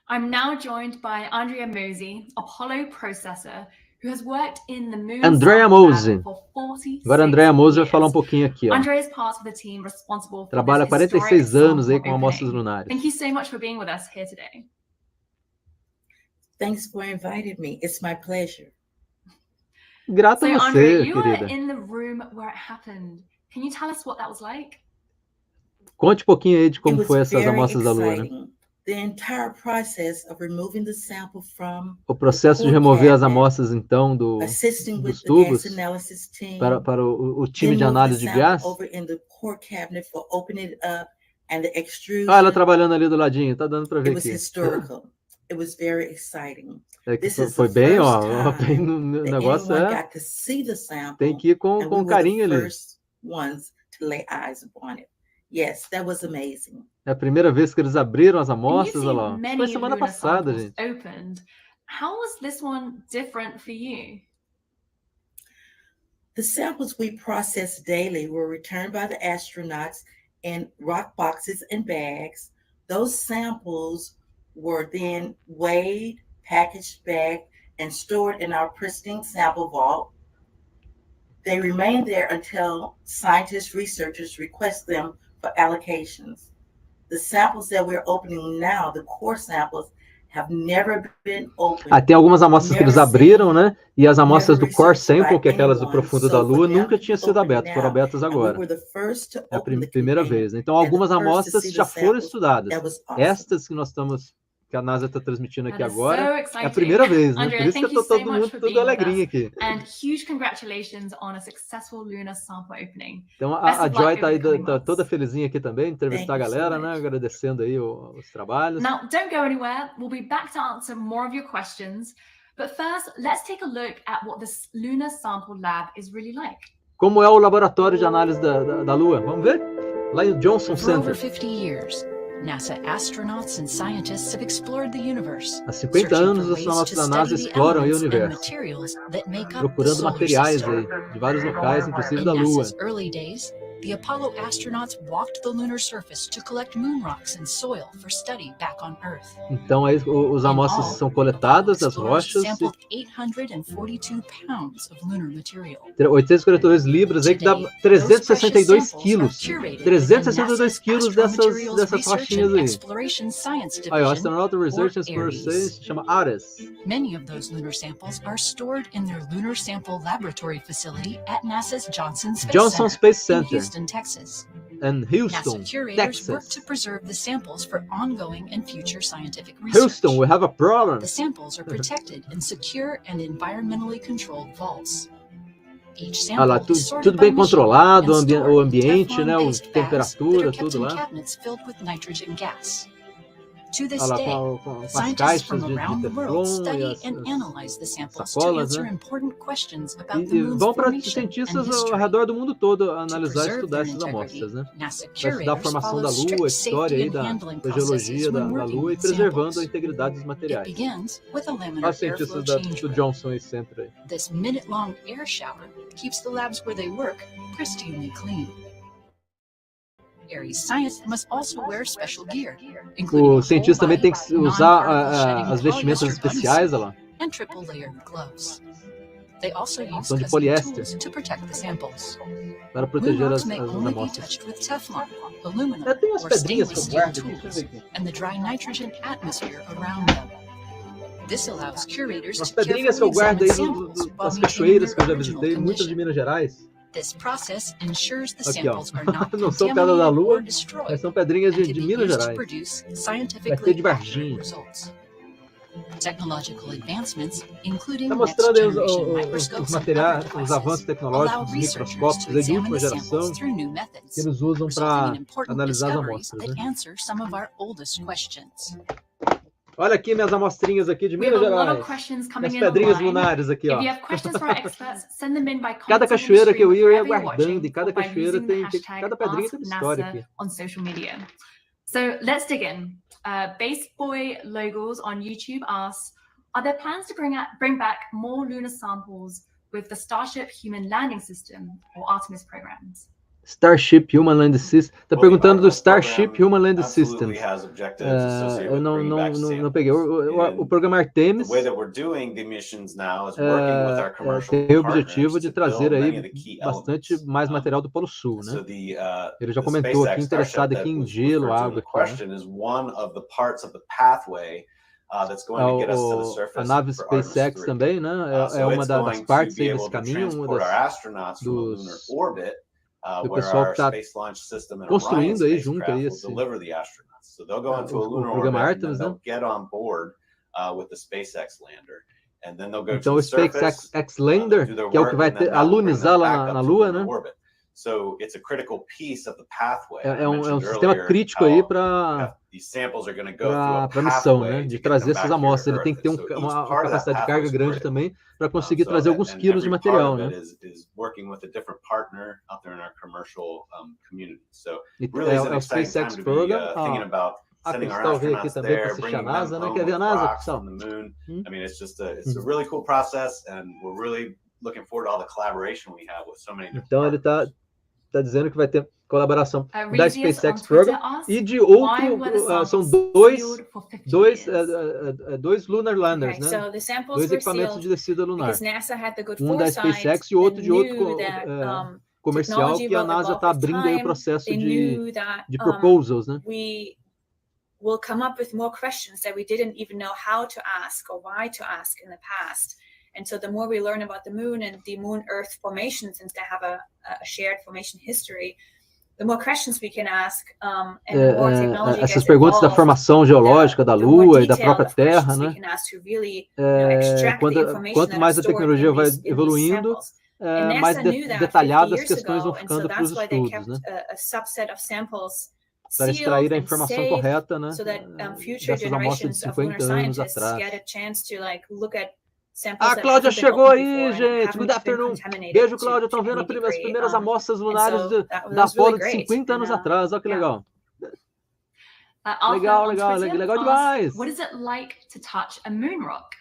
I'm now joined by Andrea Mosey, Apollo processor, who has worked in the moon Andrea Mosey. for 46 Agora a Andrea Mosey vai years. falar um pouquinho aqui, ó. Andrea is part of the team responsible for Trabalha this 46 historic anos aí sample com amostras opening. lunares. Thank you so much for being with us here today. Thanks for inviting me. It's my pleasure. Grato a So, você, Andrea, you were querida. in the room where it happened. Can you tell us what that was like? Conte um pouquinho aí de It como was foi essas very amostras da Lua, né? exciting. The entire process of removing the sample from O processo de remover as amostras, então, assisting with dos the tubos gas analysis team, para o time then de move análise the de gás. sample over in the core cabinet for opening it up and the extrusion. Ela trabalhando ali do ladinho, tá dando para ver It was aqui. historical. It was very exciting. É que This is foi the bem, first ó, time bem no that negócio anyone é, got to see the sample, tem que ir com and we were carinho the ali. first ones to lay eyes upon it. Yes, that was amazing. É a primeira vez que eles abriram as And you've amostras, olha seen lá. Isso many foi semana lunar passada, samples gente. opened. How was this one different for you? The samples we processed daily were returned by the astronauts in rock boxes and bags. Those samples were then weighed, packaged, bagged, and stored in our pristine sample vault. They remain there until scientists, researchers request them for allocations. The samples that we're opening now, the core samples, have never been opened. Tem algumas amostras que eles abriram, né? E as amostras do Core Sample, que é aquelas do profundo da Lua, nunca tinham sido abertas, foram abertas agora. É a primeira vez. Então, algumas amostras já foram estudadas. Estas que nós estamos, que a NASA está transmitindo aqui agora, é a primeira vez, né? Por isso que eu estou todo mundo tudo alegrinho aqui. And huge congratulations on a successful lunar sample opening. Então, a Joy tá aí tá toda felizinha aqui também, entrevistar a galera, né? Agradecendo aí os trabalhos. Now, don't go anywhere. We'll be back to answer more of your questions. But first, let's take a look at what this Lunar Sample Lab is really like. Como é o laboratório de análise da Lua? Vamos ver? Lá em Johnson For over Center. 50 years, NASA astronauts and scientists have explored the universe, Há 50 anos, os astronautas da NASA exploram aí o universo, procurando materiais aí, de vários locais, inclusive da Lua. Early days, the Apollo astronauts walked the lunar surface to collect moon rocks and soil for study back on Earth. Então aí os amostras são coletadas das Explorers rochas, sampled 842 pounds of lunar material. 842 libras aí que dá 362 quilos. 362 quilos dessas rochinhas aí. Aí o Astronaut Research and Exploration se chama ARES. Many of those lunar samples are stored in their Lunar Sample Laboratory facility at NASA's Johnson Space Center. in Houston, Texas. And Houston, NASA curators work Texas. to preserve the samples for ongoing and future scientific research. Houston, we have a problem. The samples are protected in secure and environmentally controlled vaults. Each Ah sample lá, is sorted tudo bem by machine controlado, and stored o in ambiente, né, a Teflon-based bags temperatura, that are kept tudo in lá. cabinets filled with nitrogen gas. To this Ah lá, day, com as scientists caixas from de around the world Teflon study e and analyze the samples to sacolas, answer né? important questions about the E moon's vão para formation cientistas and ao history. redor do mundo todo To analisar e preserve estudar their essas integrity, amostras, né? NASA Para estudar a curators formação follow da Lua, a strict história safety aí and handling da processes geologia when da working Lua e with preservando a samples. integridade dos It materiais. begins with a Olha laminar os cientistas airflow do change. Johnson Center aí. This minute-long air shower keeps the labs where they work pristinely clean. Aries science must also wear special gear, including O a cientista também tem que whole-body, usar non-particle shedding as vestimentas polyester especiais, olha lá. and triple-layered gloves. They also use São de custom poliéster tools to protect the samples. para Moon proteger rocks as may only be amostras. touched with Teflon, aluminum, Tem umas or pedrinhas que stainless eu steel guardo aqui, deixa eu tools, ver aqui. and the dry nitrogen atmosphere around them. This allows curators Umas to pedrinhas que eu carefully guardo examine aí samples while das maintaining cachoeiras their que eu já original visitei, muitas de condition. Minas Gerais. This process ensures the Aqui, ó. samples are not Não são pedras da contaminated Lua, or destroyed, mas são pedrinhas and de can be Minas used to Gerais. produce Vai ter scientifically de accurate Varginha. results. Technological advancements, including Está mostrando aí next-generation os microscopes and materiais, other os devices, avanços allow tecnológicos, os researchers microscópios to aí de examine última the geração samples through new que methods, eles usam resulting para in important analisar as discoveries amostras, that né? answer some of our oldest questions. Olha aqui minhas amostrinhas aqui de We have Minas a lot of Gerais. questions coming Minhas in pedrinhas online. lunares aqui, ó. If you have questions for our experts, send them in by Cada commenting in the cachoeira que eu stream ia wherever you're guardando, watching, e cada or by cachoeira using the tem, hashtag cada pedrinha tem uma história aqui. AskNASA on social media. So let's dig in. Baseboy Logos on YouTube asks, are there plans to bring back more lunar samples with the Starship Human Landing System or Artemis programs? Starship Human Landing System. Está perguntando do Starship Human Landing System. Absolutely has objectives associated Eu with bringing back não samples. peguei. O programa Artemis The way that we're doing the missions now is working with our commercial tem o objetivo partners de to trazer build aí many of the key bastante elements. mais material do Polo Sul, né? So the Ele já the comentou aqui, SpaceX interessado Starship aqui em that was gelo, referred to in água the aqui, né? question is one of the parts of the pathway that's going to get us to the surface A nave for Artemis SpaceX 3. também, né? É uma it's das going to partes be aí able desse to caminho, uma transport our das astronauts from the lunar orbit, do where pessoal our que está Space Launch System and Orion construindo aí junto spacecraft aí will esse deliver the astronauts. So they'll go into a o lunar programa orbit, and then Artemis, né? they'll get on board with the SpaceX lander. And then they'll go Então to o the surface, SpaceX Lander, do their que é o que work, vai and then ter, that will bring alunizar them lá back up na to Lua, lunar né? orbit. So it's a critical piece of the pathway. É I um mentioned sistema earlier crítico aí how para these samples are going to go through a a missão, né? pathway De to get trazer them essas back here to amostras. Ele Earth. tem que ter And so each uma part of that capacidade de pathway carga is grande critical. também para conseguir trazer alguns And quilos de every part material, of né? it is working with a different partner out there in our commercial community. So E really is an o exciting time SpaceX to be Program. thinking about sending our Cristal veio aqui astronauts também para there, assistir a bringing them NASA, né? home Quer ver a with NASA, rocks Cristal? from the moon. I mean, it's just it's a really cool process, and we're really looking forward to all the collaboration we have with so many different Então ele partners. tá dizendo que vai ter colaboração da Rezias on SpaceX Twitter Program asks, e de why were the outro, são samples sealed for 50 years? dois Lunar Landers, Okay, né? so the samples Dois were equipamentos sealed de descida lunar. because NASA had the good Um da foresight SpaceX e outro and de outro knew that, comercial, technology que a will NASA evolve está with abrindo aí o time. processo They de knew that proposals, né? we will come up with more questions that we didn't even know how to ask or why to ask in the past. And so the more we learn about the moon and the moon-Earth formation, since they have a shared formation history, the more questions we can ask, and the more technology essas gets perguntas da involved, formação geológica da the more Lua e da detailed própria the Terra, questions né? we can ask to really, extract the information Quanto that mais are a stored tecnologia in vai these evoluindo, samples. And mais NASA knew that 50 detalhadas as years questões vão ago, and so ficando para os that's why they estudos, kept né? a subset of samples Para extrair sealed a and informação saved, correta, né? so that future Dessas amostras de generations of lunar 50 anos scientists atrás. get a chance to look at samples A that Cláudia haven't been chegou opened aí, before and gente. haven't Good been afternoon. contaminated Beijo, to Cláudia. Estão vendo any as degree. primeiras amostras lunares so da was really Apollo de great. 50 anos And, atrás. Olha que yeah. legal. Arthur Legal, on legal, Twitter legal asks, demais. what is it like to touch a moon rock?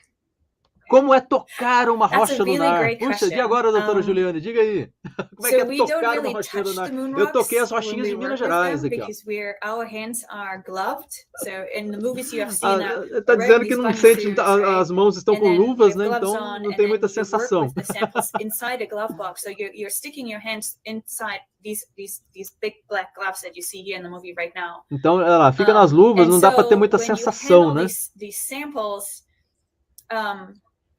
Como é tocar uma That's a rocha really lunar? great Puxa, e question. agora, doutora Juliane? Diga aí. Como é que So é we don't tocar uma really rocha touch lunar? the moon Eu toquei rocks as when rochinhas we de Minas work with Gerais them aqui, ó. because our hands are gloved. So in the movies you have seen that Tá we're dizendo wearing que these não bunny sente, suits, right? as mãos estão And com then luvas, we né? have gloves Então on, não and tem then muita you work sensação. with the samples inside a glove box. So you're sticking your hands inside these big black gloves that you see here in the movie right now. Então ela fica nas luvas, não dá para ter muita sensação, né? These samples,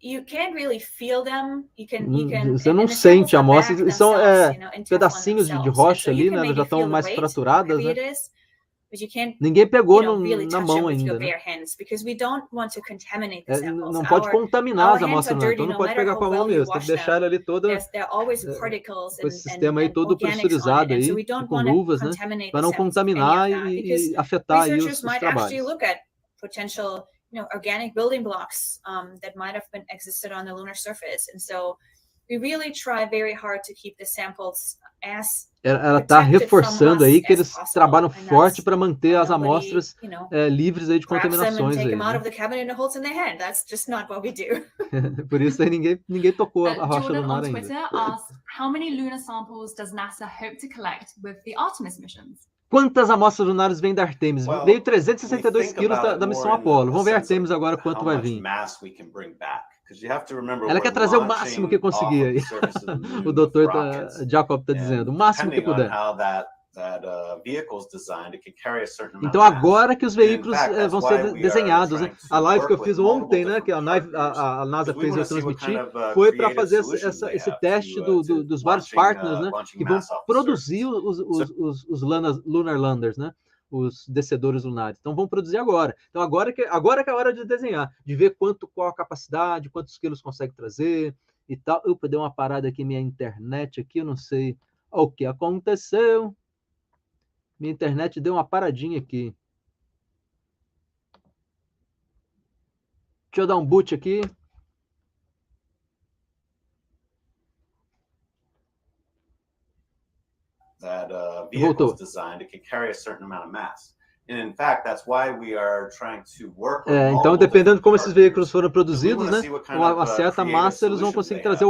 you can't really feel them. Você não sente a amostra, são pedacinhos de rocha ali, né? Elas já estão mais fraturadas, né? Ninguém pegou na mão ainda, né? Não pode contaminar as amostras, não. Então não pode pegar com a mão mesmo, tem que deixar ela ali toda com esse sistema aí todo pressurizado aí, com luvas, né? Para não contaminar e afetar aí os trabalhos. Organic building blocks that might have been existed on the lunar surface, and so we really try very hard to keep the samples as ela está reforçando aí que eles trabalham forte para manter as amostras livres aí de contaminações aí, né? Por isso aí ninguém tocou a rocha lunar ainda. Twitter asks, how many lunar samples does NASA hope to collect with the Artemis missions? Quantas amostras lunares vêm da Artemis? Veio 362 quilos da missão Apollo. Vamos ver a Artemis agora quanto vai vir. Ela quer trazer o máximo que conseguir aí. O doutor Jacob está dizendo, o máximo que puder. Então agora que os veículos vão ser desenhados, né? A live que eu fiz ontem, né, que a NASA fez eu transmitir, foi para fazer esse teste dos vários partners, né, que vão produzir os Lunar Landers, né, os descedores lunares. Então vão produzir agora. Então agora que é a hora de desenhar, de ver qual a capacidade, quantos quilos consegue trazer e tal. Eu dei uma parada aqui, minha internet aqui, eu não sei o que aconteceu. Minha internet deu uma paradinha aqui. Deixa eu dar um boot aqui. Voltou. Então, dependendo de como esses veículos foram produzidos, né, uma certa massa, eles vão conseguir trazer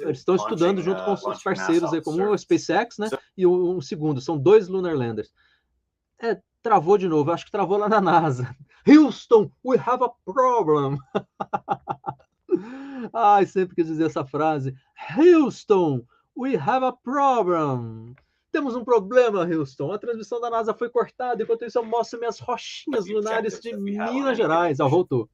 eles estão estudando junto com os parceiros aí, como o SpaceX, né, e um segundo. São 2 Lunar Landers. Travou de novo. Acho que travou lá na NASA. Houston, we have a problem. Ai, sempre quis dizer essa frase. Houston, we have a problem. Temos um problema, Houston. A transmissão da NASA foi cortada. Enquanto isso, eu mostro minhas rochinhas lunares de Minas Gerais. Voltou.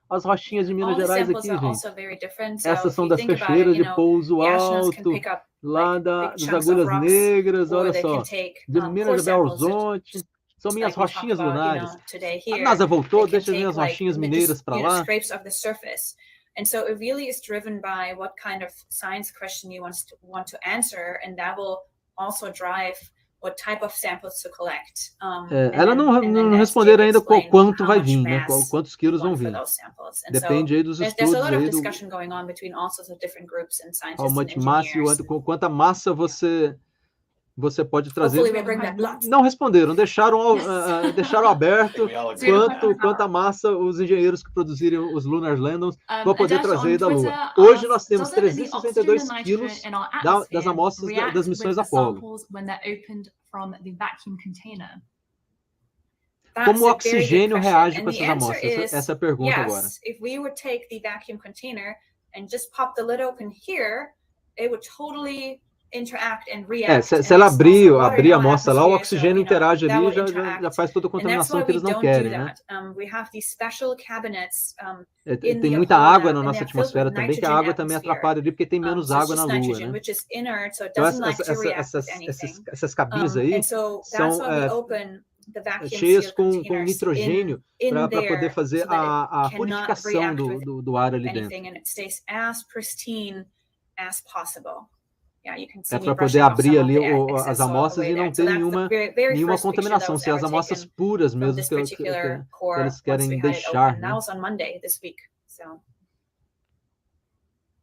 As rochinhas de Minas Gerais aqui, gente. Essas são das peixeiras de pouso alto, lá das Agulhas Negras, olha só. De Minas de Belo Horizonte. São minhas rochinhas lunares. A NASA voltou, deixa as minhas rochinhas mineiras para lá. And so it really is driven by what kind of science question you want to answer, and that will also drive what type of samples to collect. Ela não responderam ainda quanto vai vir, né? Quantos quilos vão vir. Depende aí dos estudos aí do how much mass quanta massa você pode trazer. Não responderam, deixaram aberto quanta massa os engenheiros que produzirem os Lunar Landers vão poder trazer da Lua. Hoje nós temos 362 quilos das amostras das missões Apollo. Como o oxigênio reage com essas amostras? Essa é a pergunta agora. If we would take the vacuum container and just pop the lid open here, it would totally interact and react. Se ela abrir a amostra lá, o oxigênio interage ali e já faz toda a contaminação que eles não querem, né? Tem muita água na nossa atmosfera também, que a água também atrapalha ali, porque tem menos água na Lua, né? Então essas cabines aí são cheias com nitrogênio para poder fazer a purificação do ar ali dentro. Para poder abrir ali as amostras e não ter nenhuma contaminação, se as amostras puras mesmo que eles querem deixar, né?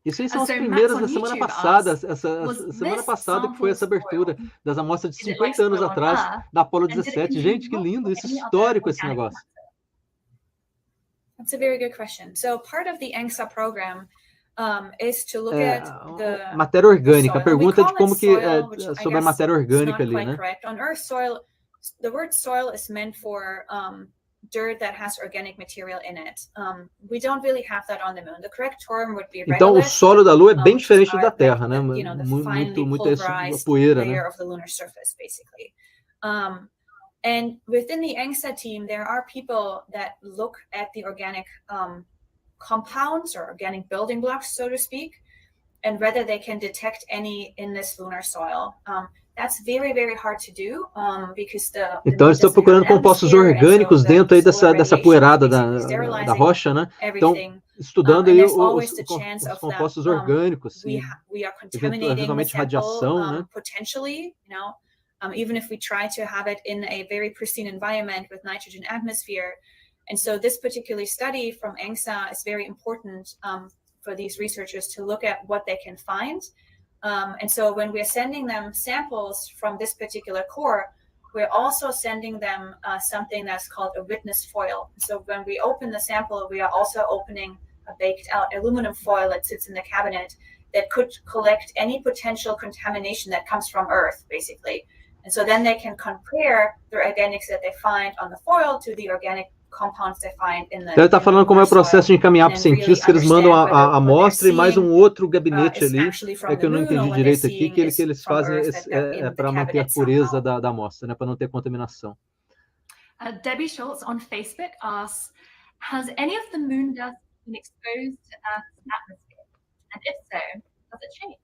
Isso aí são as primeiras da semana passada, semana passada que foi essa abertura das amostras de 50 anos atrás da Apollo 17. Gente, que lindo, isso é histórico esse negócio. That's a very good question. So part of the ANGSA program is to look at the matéria orgânica. A pergunta de como que sobre a matéria orgânica ali, né? On Earth, soil, the word soil is meant for dirt that has organic material in it. We don't really have that on the moon. The correct term would be então o solo da Lua é bem diferente do da Terra, né? Muita poeira, né? Of the lunar surface, basically. And within the ANGSA team, there are people that look at the organic compounds or organic building blocks, so to speak, and whether they can detect any in this lunar soil. That's very, very hard to do, because então eles estão procurando compostos orgânicos dentro aí dessa poeirada da rocha, né? Então estudando aí os compostos orgânicos, eventualmente radiação, né? Potentially, even if we try to have it in a very pristine environment with nitrogen atmosphere. And so this particular study from ANGSA is very important for these researchers to look at what they can find. And so when we're sending them samples from this particular core, we're also sending them something that's called a witness foil. So when we open the sample, we are also opening a baked out aluminum foil that sits in the cabinet that could collect any potential contamination that comes from Earth, basically. And so then they can compare the organics that they find on the foil to the organic compounds they find in the. Então ele está falando como é o processo de encaminhar para os cientistas, que eles mandam a amostra e mais um outro gabinete ali, que eu não entendi direito aqui, que eles fazem para manter a pureza da amostra, né, para não ter contaminação. Debbie Schultz on Facebook asks, has any of the moon dust been exposed to Earth's atmosphere? And if so, does it change?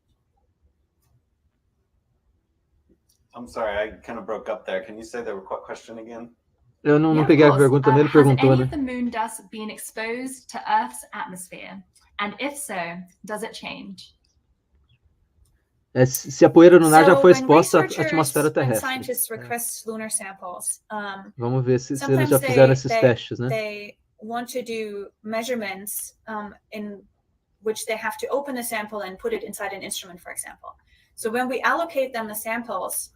I'm sorry, I kind of broke up there. Can you say the question again? Eu não peguei a pergunta também, ele perguntou, has né? any of the moon dust been exposed to Earth's atmosphere? And if so, does it change? Se a poeira lunar já foi exposta à researchers atmosfera and terrestre. scientists request lunar samples, Vamos ver se eles sometimes já fizeram esses they- testes, né? they want to do measurements in which they have to open the sample and put it inside an instrument, for example. So when we allocate them the samples,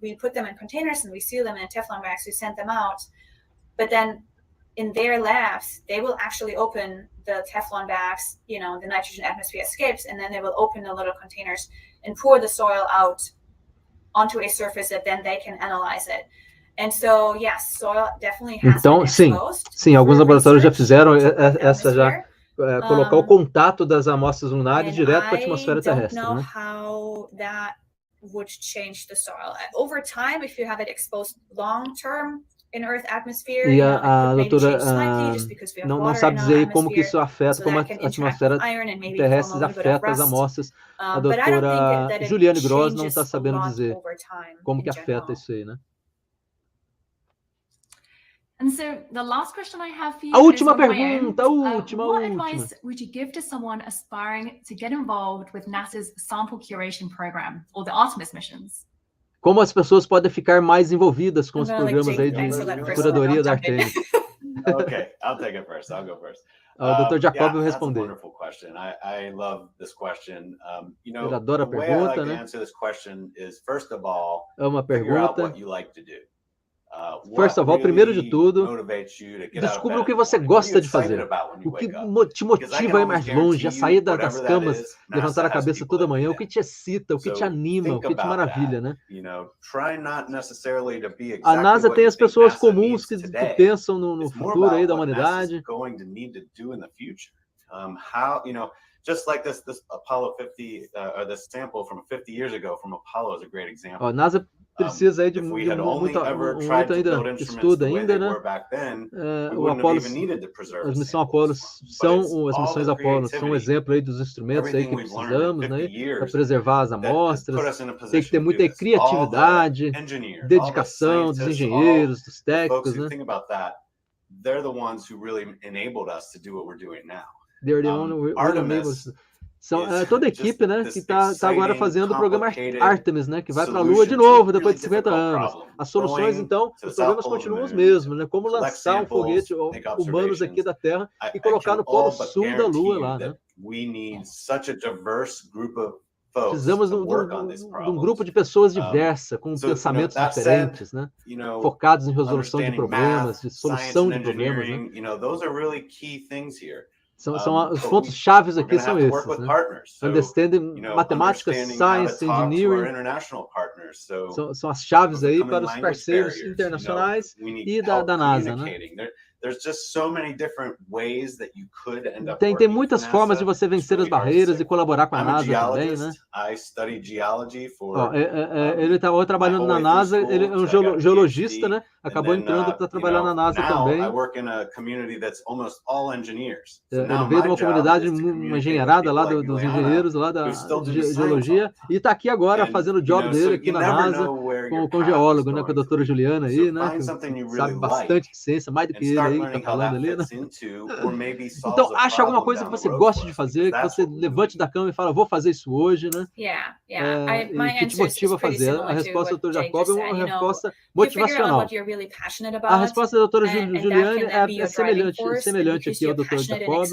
we put them in containers and we seal them in a Teflon wax, we send them out. But then in their labs, they will actually open the Teflon bags, the nitrogen atmosphere escapes, and then they will open the little containers and pour the soil out onto a surface that then they can analyze it. And so, yes, soil definitely has Então, been sim, exposed alguns for laboratórios já research fizeram to the essa já, atmosphere. colocar o contato das amostras lunares And direto para a atmosfera I don't terrestre, know né? how that would change the soil. Over time, if you have it exposed long term in Earth atmosphere, E it a could maybe doutora change slightly just because we have não water sabe in dizer our aí como que atmosphere, isso afeta, so como a that can interact atmosfera with iron and maybe terrestre form a little bit of afeta as rust. amostras. A But I don't think doutora that it Juliane Gross não changes está a sabendo lot dizer over time como in que afeta general. isso aí, né? And so the last question I have for you A última is on my own. pergunta, a última. What advice would you give to someone aspiring to get involved with NASA's sample curation program or the Artemis missions? Como as pessoas podem ficar mais envolvidas com os I'm gonna, programas aí answer that de first, curadoria and da then I'll jump in. Artemis? Okay, I'll take it first. I'll go first. O Dr. Jacob vai That's a responder. wonderful question. I love this question. Ele adora a the way I like pergunta, to né? answer this question is, first of all, É uma figure out pergunta. what you like to do. First of all, primeiro de tudo, descubra o que você gosta de fazer. O que te motiva a ir mais longe, a sair das camas, levantar a cabeça toda manhã, o que te excita, o que te anima, o que te maravilha, né? A NASA tem as pessoas comuns que pensam no futuro aí da humanidade. Just like this Apollo 50, or this sample from 50 years ago from Apollo is a great example. A NASA precisa aí de muito ainda estuda ainda, né? O Apollo, as missões Apollo são um exemplo aí dos instrumentos aí que precisamos, né? Para preservar as amostras. Tem que ter muita criatividade, dedicação dos engenheiros, dos técnicos, né? They're the ones who really enabled us to do what we're doing now. Artemis toda a equipe, né, que está agora fazendo o programa Artemis, né, que vai para a Lua de novo depois de 50 anos. As soluções, então, os problemas continuam os mesmos, né? Como lançar um foguete humanos aqui da Terra e colocar no polo sul da Lua lá, né? Precisamos de um grupo de pessoas diversa, com pensamentos diferentes, né? Focados em resolução de problemas, de solução de problemas, né? Os pontos chaves aqui são esses, né? Understanding matemática, science, engineering, são as chaves aí para os parceiros internacionais e da NASA, né? Tem muitas formas de você vencer as barreiras e colaborar com a NASA também, né? Ele estava trabalhando na NASA, ele é um geologista, né? Acabou entrando para trabalhar na NASA também. Ele veio de uma comunidade, uma engenheirada lá dos engenheiros lá da geologia e está aqui agora fazendo o job dele aqui na NASA com o geólogo, né? Com a doutora Juliane aí, né? Que sabe bastante de ciência, mais do que ele aí que está falando ali, né? Então, acha alguma coisa que você gosta de fazer, que você levante da cama e fala, vou fazer isso hoje, né? E que te motiva a fazer. A resposta do Dr. Jacob é uma resposta motivacional. A resposta da doutora Juliane é semelhante aqui ao Dr. Jacob.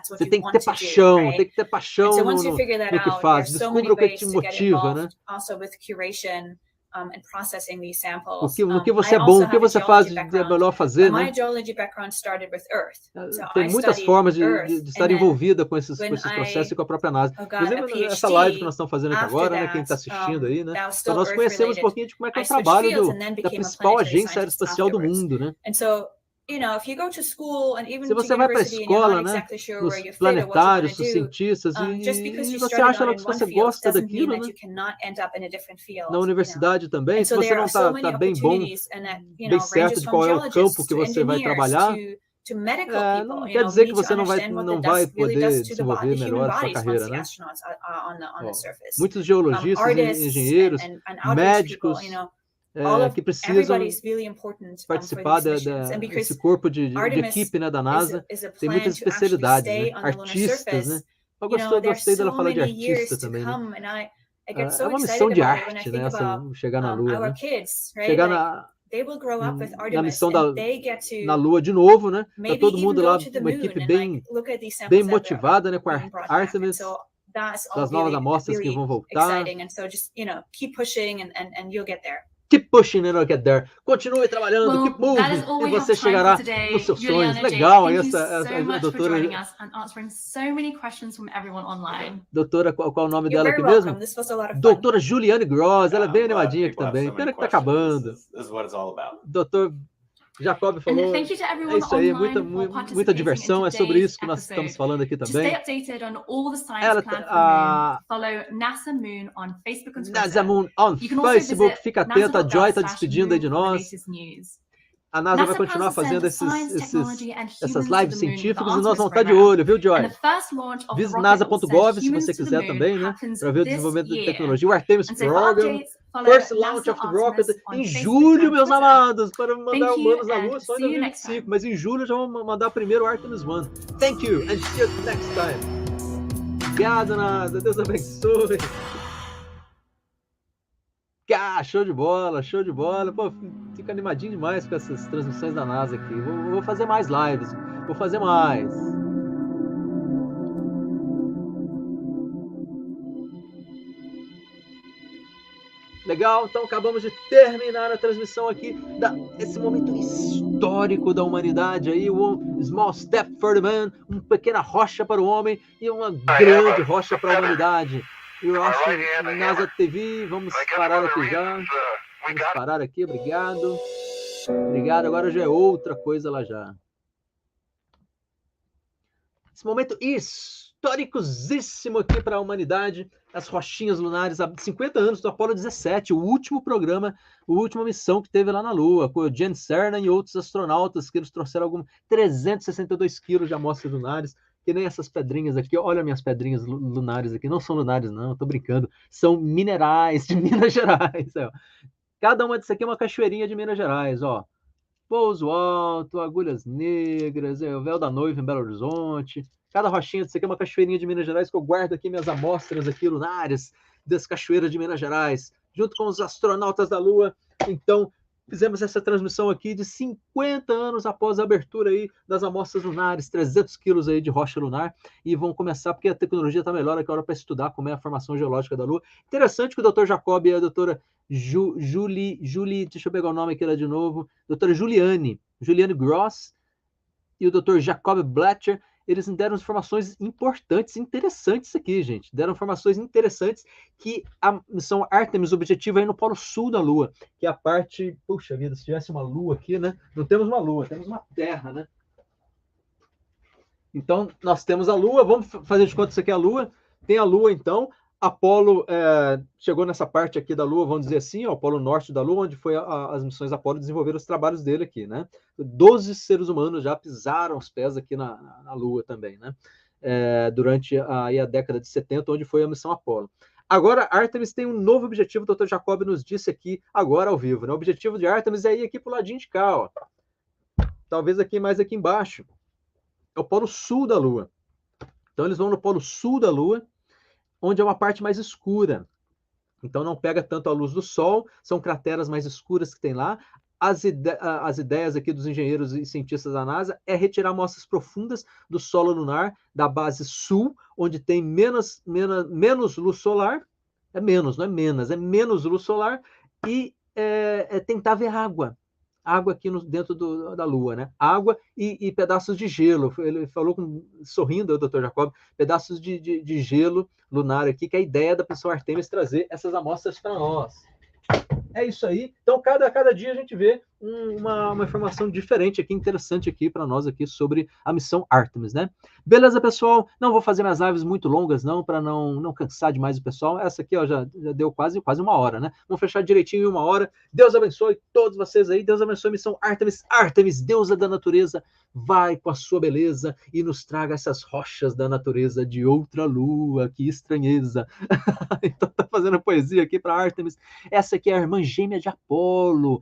Você tem que ter paixão, no que faz. Descubra o que te motiva, né? and processing these samples. No que você é bom, o que você faz de melhor fazer, né? My geology background started with Earth. So Tem muitas formas de estar envolvida com esses processos e com a própria NASA. Inclusive, essa live que nós estamos fazendo aqui agora, né? Quem está assistindo aí, né? Então, nós conhecemos um pouquinho de como é que é o trabalho da principal agência aeroespacial do mundo, né? Se você vai para a escola, né, nos planetários, os cientistas, e você acha que você gosta daquilo, né? Na universidade também, se você não está bem bom, bem certo de qual é o campo que você vai trabalhar, não quer dizer que você não vai poder desenvolver melhor a sua carreira, né? Muitos geologistas, engenheiros, médicos, que precisam participar desse corpo de equipe, né, da NASA. Tem muitas especialidades, né? Artistas, né? Eu gostei dela falar de artista também, né? É uma missão de arte, né? Chegar na Lua, né? Chegar na missão na Lua de novo, né? Tá todo mundo lá, uma equipe bem motivada, né? Com a Artemis, das novas amostras que vão voltar. Keep pushing and you'll get there. Continue trabalhando, keep moving, e você chegará nos seus sonhos. Legal, a doutora. Doutora, qual é o nome dela aqui mesmo? Doutora Juliane Gross, ela é bem animadinha aqui também. Pena que tá acabando. Doutor Jacob falou, é isso aí, muita diversão, é sobre isso que nós estamos falando aqui também. NASA Moon on Facebook, fica atento, a Joy está despedindo aí de nós. A NASA vai continuar fazendo essas lives científicas e nós vamos estar de olho, viu, Joy? Visite nasa.gov se você quiser também, né? Para ver o desenvolvimento de tecnologia. O Artemis Program, First Launch of the Rocket, em julho, meus amados, para mandar humanos na Lua só em 2025. Mas em julho já vamos mandar primeiro o Artemis 1. Thank you, and see you next time. Obrigado, NASA. Deus abençoe. Show de bola, show de bola. Pô, fico animadinho demais com essas transmissões da NASA aqui. Vou fazer mais lives, vou fazer mais. Legal, então acabamos de terminar a transmissão aqui desse momento histórico da humanidade aí, o Small Step for the Man, uma pequena rocha para o homem e uma grande rocha para a humanidade. Eu acho que NASA TV, vamos parar aqui já. Vamos parar aqui, obrigado. Obrigado, agora já é outra coisa lá já. Esse momento históricosíssimo aqui para a humanidade, as rochinhas lunares, há 50 anos do Apollo 17, o último programa, a última missão que teve lá na Lua, com o Gene Cernan e outros astronautas, que eles trouxeram 362 quilos de amostras lunares. Que nem essas pedrinhas aqui, olha minhas pedrinhas lunares aqui, não são lunares não, tô brincando, são minerais de Minas Gerais, ó. Cada uma disso aqui é uma cachoeirinha de Minas Gerais, ó. Pouso Alto, Agulhas Negras, o Véu da Noiva em Belo Horizonte, cada rochinha disso aqui é uma cachoeirinha de Minas Gerais, que eu guardo aqui minhas amostras aqui lunares das cachoeiras de Minas Gerais, junto com os astronautas da Lua. Então, fizemos essa transmissão aqui de 50 anos após a abertura aí das amostras lunares, 300 quilos aí de rocha lunar, e vão começar, porque a tecnologia está melhor aqui, hora para estudar como é a formação geológica da Lua. Interessante que o Dr. Jacob e a doutora Julie, deixa eu pegar o nome aqui lá de novo, doutora Juliane Gross e o Dr. Jacob Blatcher, eles deram informações importantes, interessantes aqui, gente. Deram informações interessantes que a missão Artemis, o objetivo é ir no polo sul da Lua, que é a parte... Puxa vida, se tivesse uma Lua aqui, né? Não temos uma Lua, temos uma Terra, né? Então, nós temos a Lua, vamos fazer de conta que isso aqui é a Lua. Tem a Lua, então. Apolo chegou nessa parte aqui da Lua, vamos dizer assim, ó, o polo norte da Lua, onde foi as missões Apolo desenvolveram os trabalhos dele aqui, né? 12 seres humanos já pisaram os pés aqui na Lua também, né? Durante a década de 70, onde foi a missão Apolo. Agora, Artemis tem um novo objetivo, o Dr. Jacob nos disse aqui, agora ao vivo, né? O objetivo de Artemis é ir aqui pro ladinho de cá, ó. Talvez aqui mais aqui embaixo. É o polo sul da Lua. Então, eles vão no polo sul da Lua, onde é uma parte mais escura. Então, não pega tanto a luz do Sol, são crateras mais escuras que tem lá. As ideias aqui dos engenheiros e cientistas da NASA é retirar amostras profundas do solo lunar, da base sul, onde tem menos luz solar, é menos, não é menos, é menos luz solar, e tentar ver água aqui dentro da Lua, né? Água e pedaços de gelo. Ele falou sorrindo, o Dr. Jacob, pedaços de gelo lunar aqui, que é a ideia da missão Artemis trazer essas amostras para nós. É isso aí. Então, cada dia a gente vê uma informação diferente aqui, interessante aqui para nós aqui sobre a missão Artemis, né? Beleza, pessoal? Não vou fazer minhas lives muito longas, não, para não cansar demais o pessoal. Essa aqui, ó, já deu quase 1 hora, né? Vamos fechar direitinho em 1 hora. Deus abençoe todos vocês aí. Deus abençoe a missão Artemis. Artemis, deusa da natureza, vai com a sua beleza e nos traga essas rochas da natureza de outra lua. Que estranheza. Então, tá fazendo poesia aqui para Artemis. Essa aqui é a irmã gêmea de Apolo.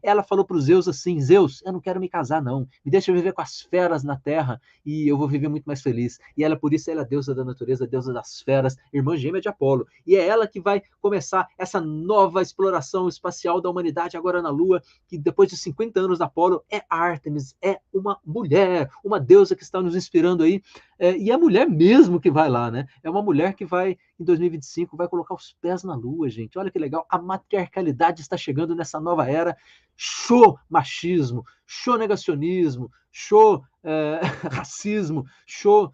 Ela falou para os Zeus assim: Zeus, eu não quero me casar, não. Me deixa viver com as feras na Terra e eu vou viver muito mais feliz. E ela, por isso, ela é a deusa da natureza, a deusa das feras, irmã gêmea de Apolo. E é ela que vai começar essa nova exploração espacial da humanidade agora na Lua, que depois de 50 anos da Apolo, é a Artemis, é uma mulher, uma deusa que está nos inspirando aí. E é mulher mesmo que vai lá, né? É uma mulher que vai, em 2025, vai colocar os pés na Lua, gente. Olha que legal. A matriarcalidade está chegando nessa nova era. Show machismo, show negacionismo, show racismo, show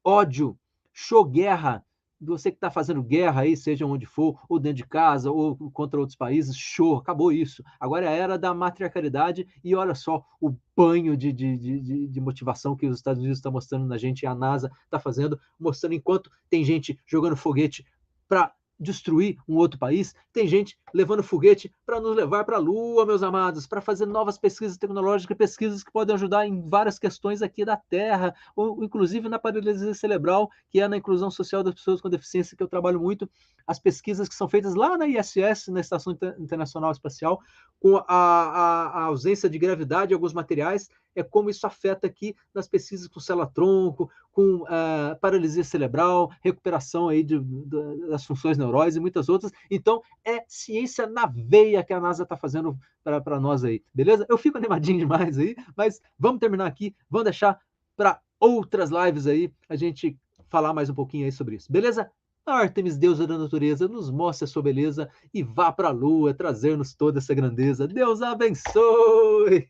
ódio, show guerra. Você que está fazendo guerra aí, seja onde for, ou dentro de casa, ou contra outros países, show, acabou isso. Agora é a era da matriarcalidade e olha só o banho de motivação que os Estados Unidos estão mostrando na gente e a NASA está fazendo, mostrando enquanto tem gente jogando foguete para destruir um outro país, tem gente levando foguete para nos levar para a Lua, meus amados, para fazer novas pesquisas tecnológicas, pesquisas que podem ajudar em várias questões aqui da Terra, ou inclusive na paralisia cerebral, que é na inclusão social das pessoas com deficiência, que eu trabalho muito, as pesquisas que são feitas lá na ISS, na Estação Internacional Espacial, com a ausência de gravidade em alguns materiais, é como isso afeta aqui nas pesquisas com célula-tronco, com paralisia cerebral, recuperação aí das funções neurais e muitas outras. Então, é ciência na veia que a NASA está fazendo para nós aí, beleza? Eu fico animadinho demais aí, mas vamos terminar aqui, vamos deixar para outras lives aí, a gente falar mais um pouquinho aí sobre isso, beleza? A Artemis, deusa da natureza, nos mostre a sua beleza e vá para a Lua trazer-nos toda essa grandeza. Deus abençoe!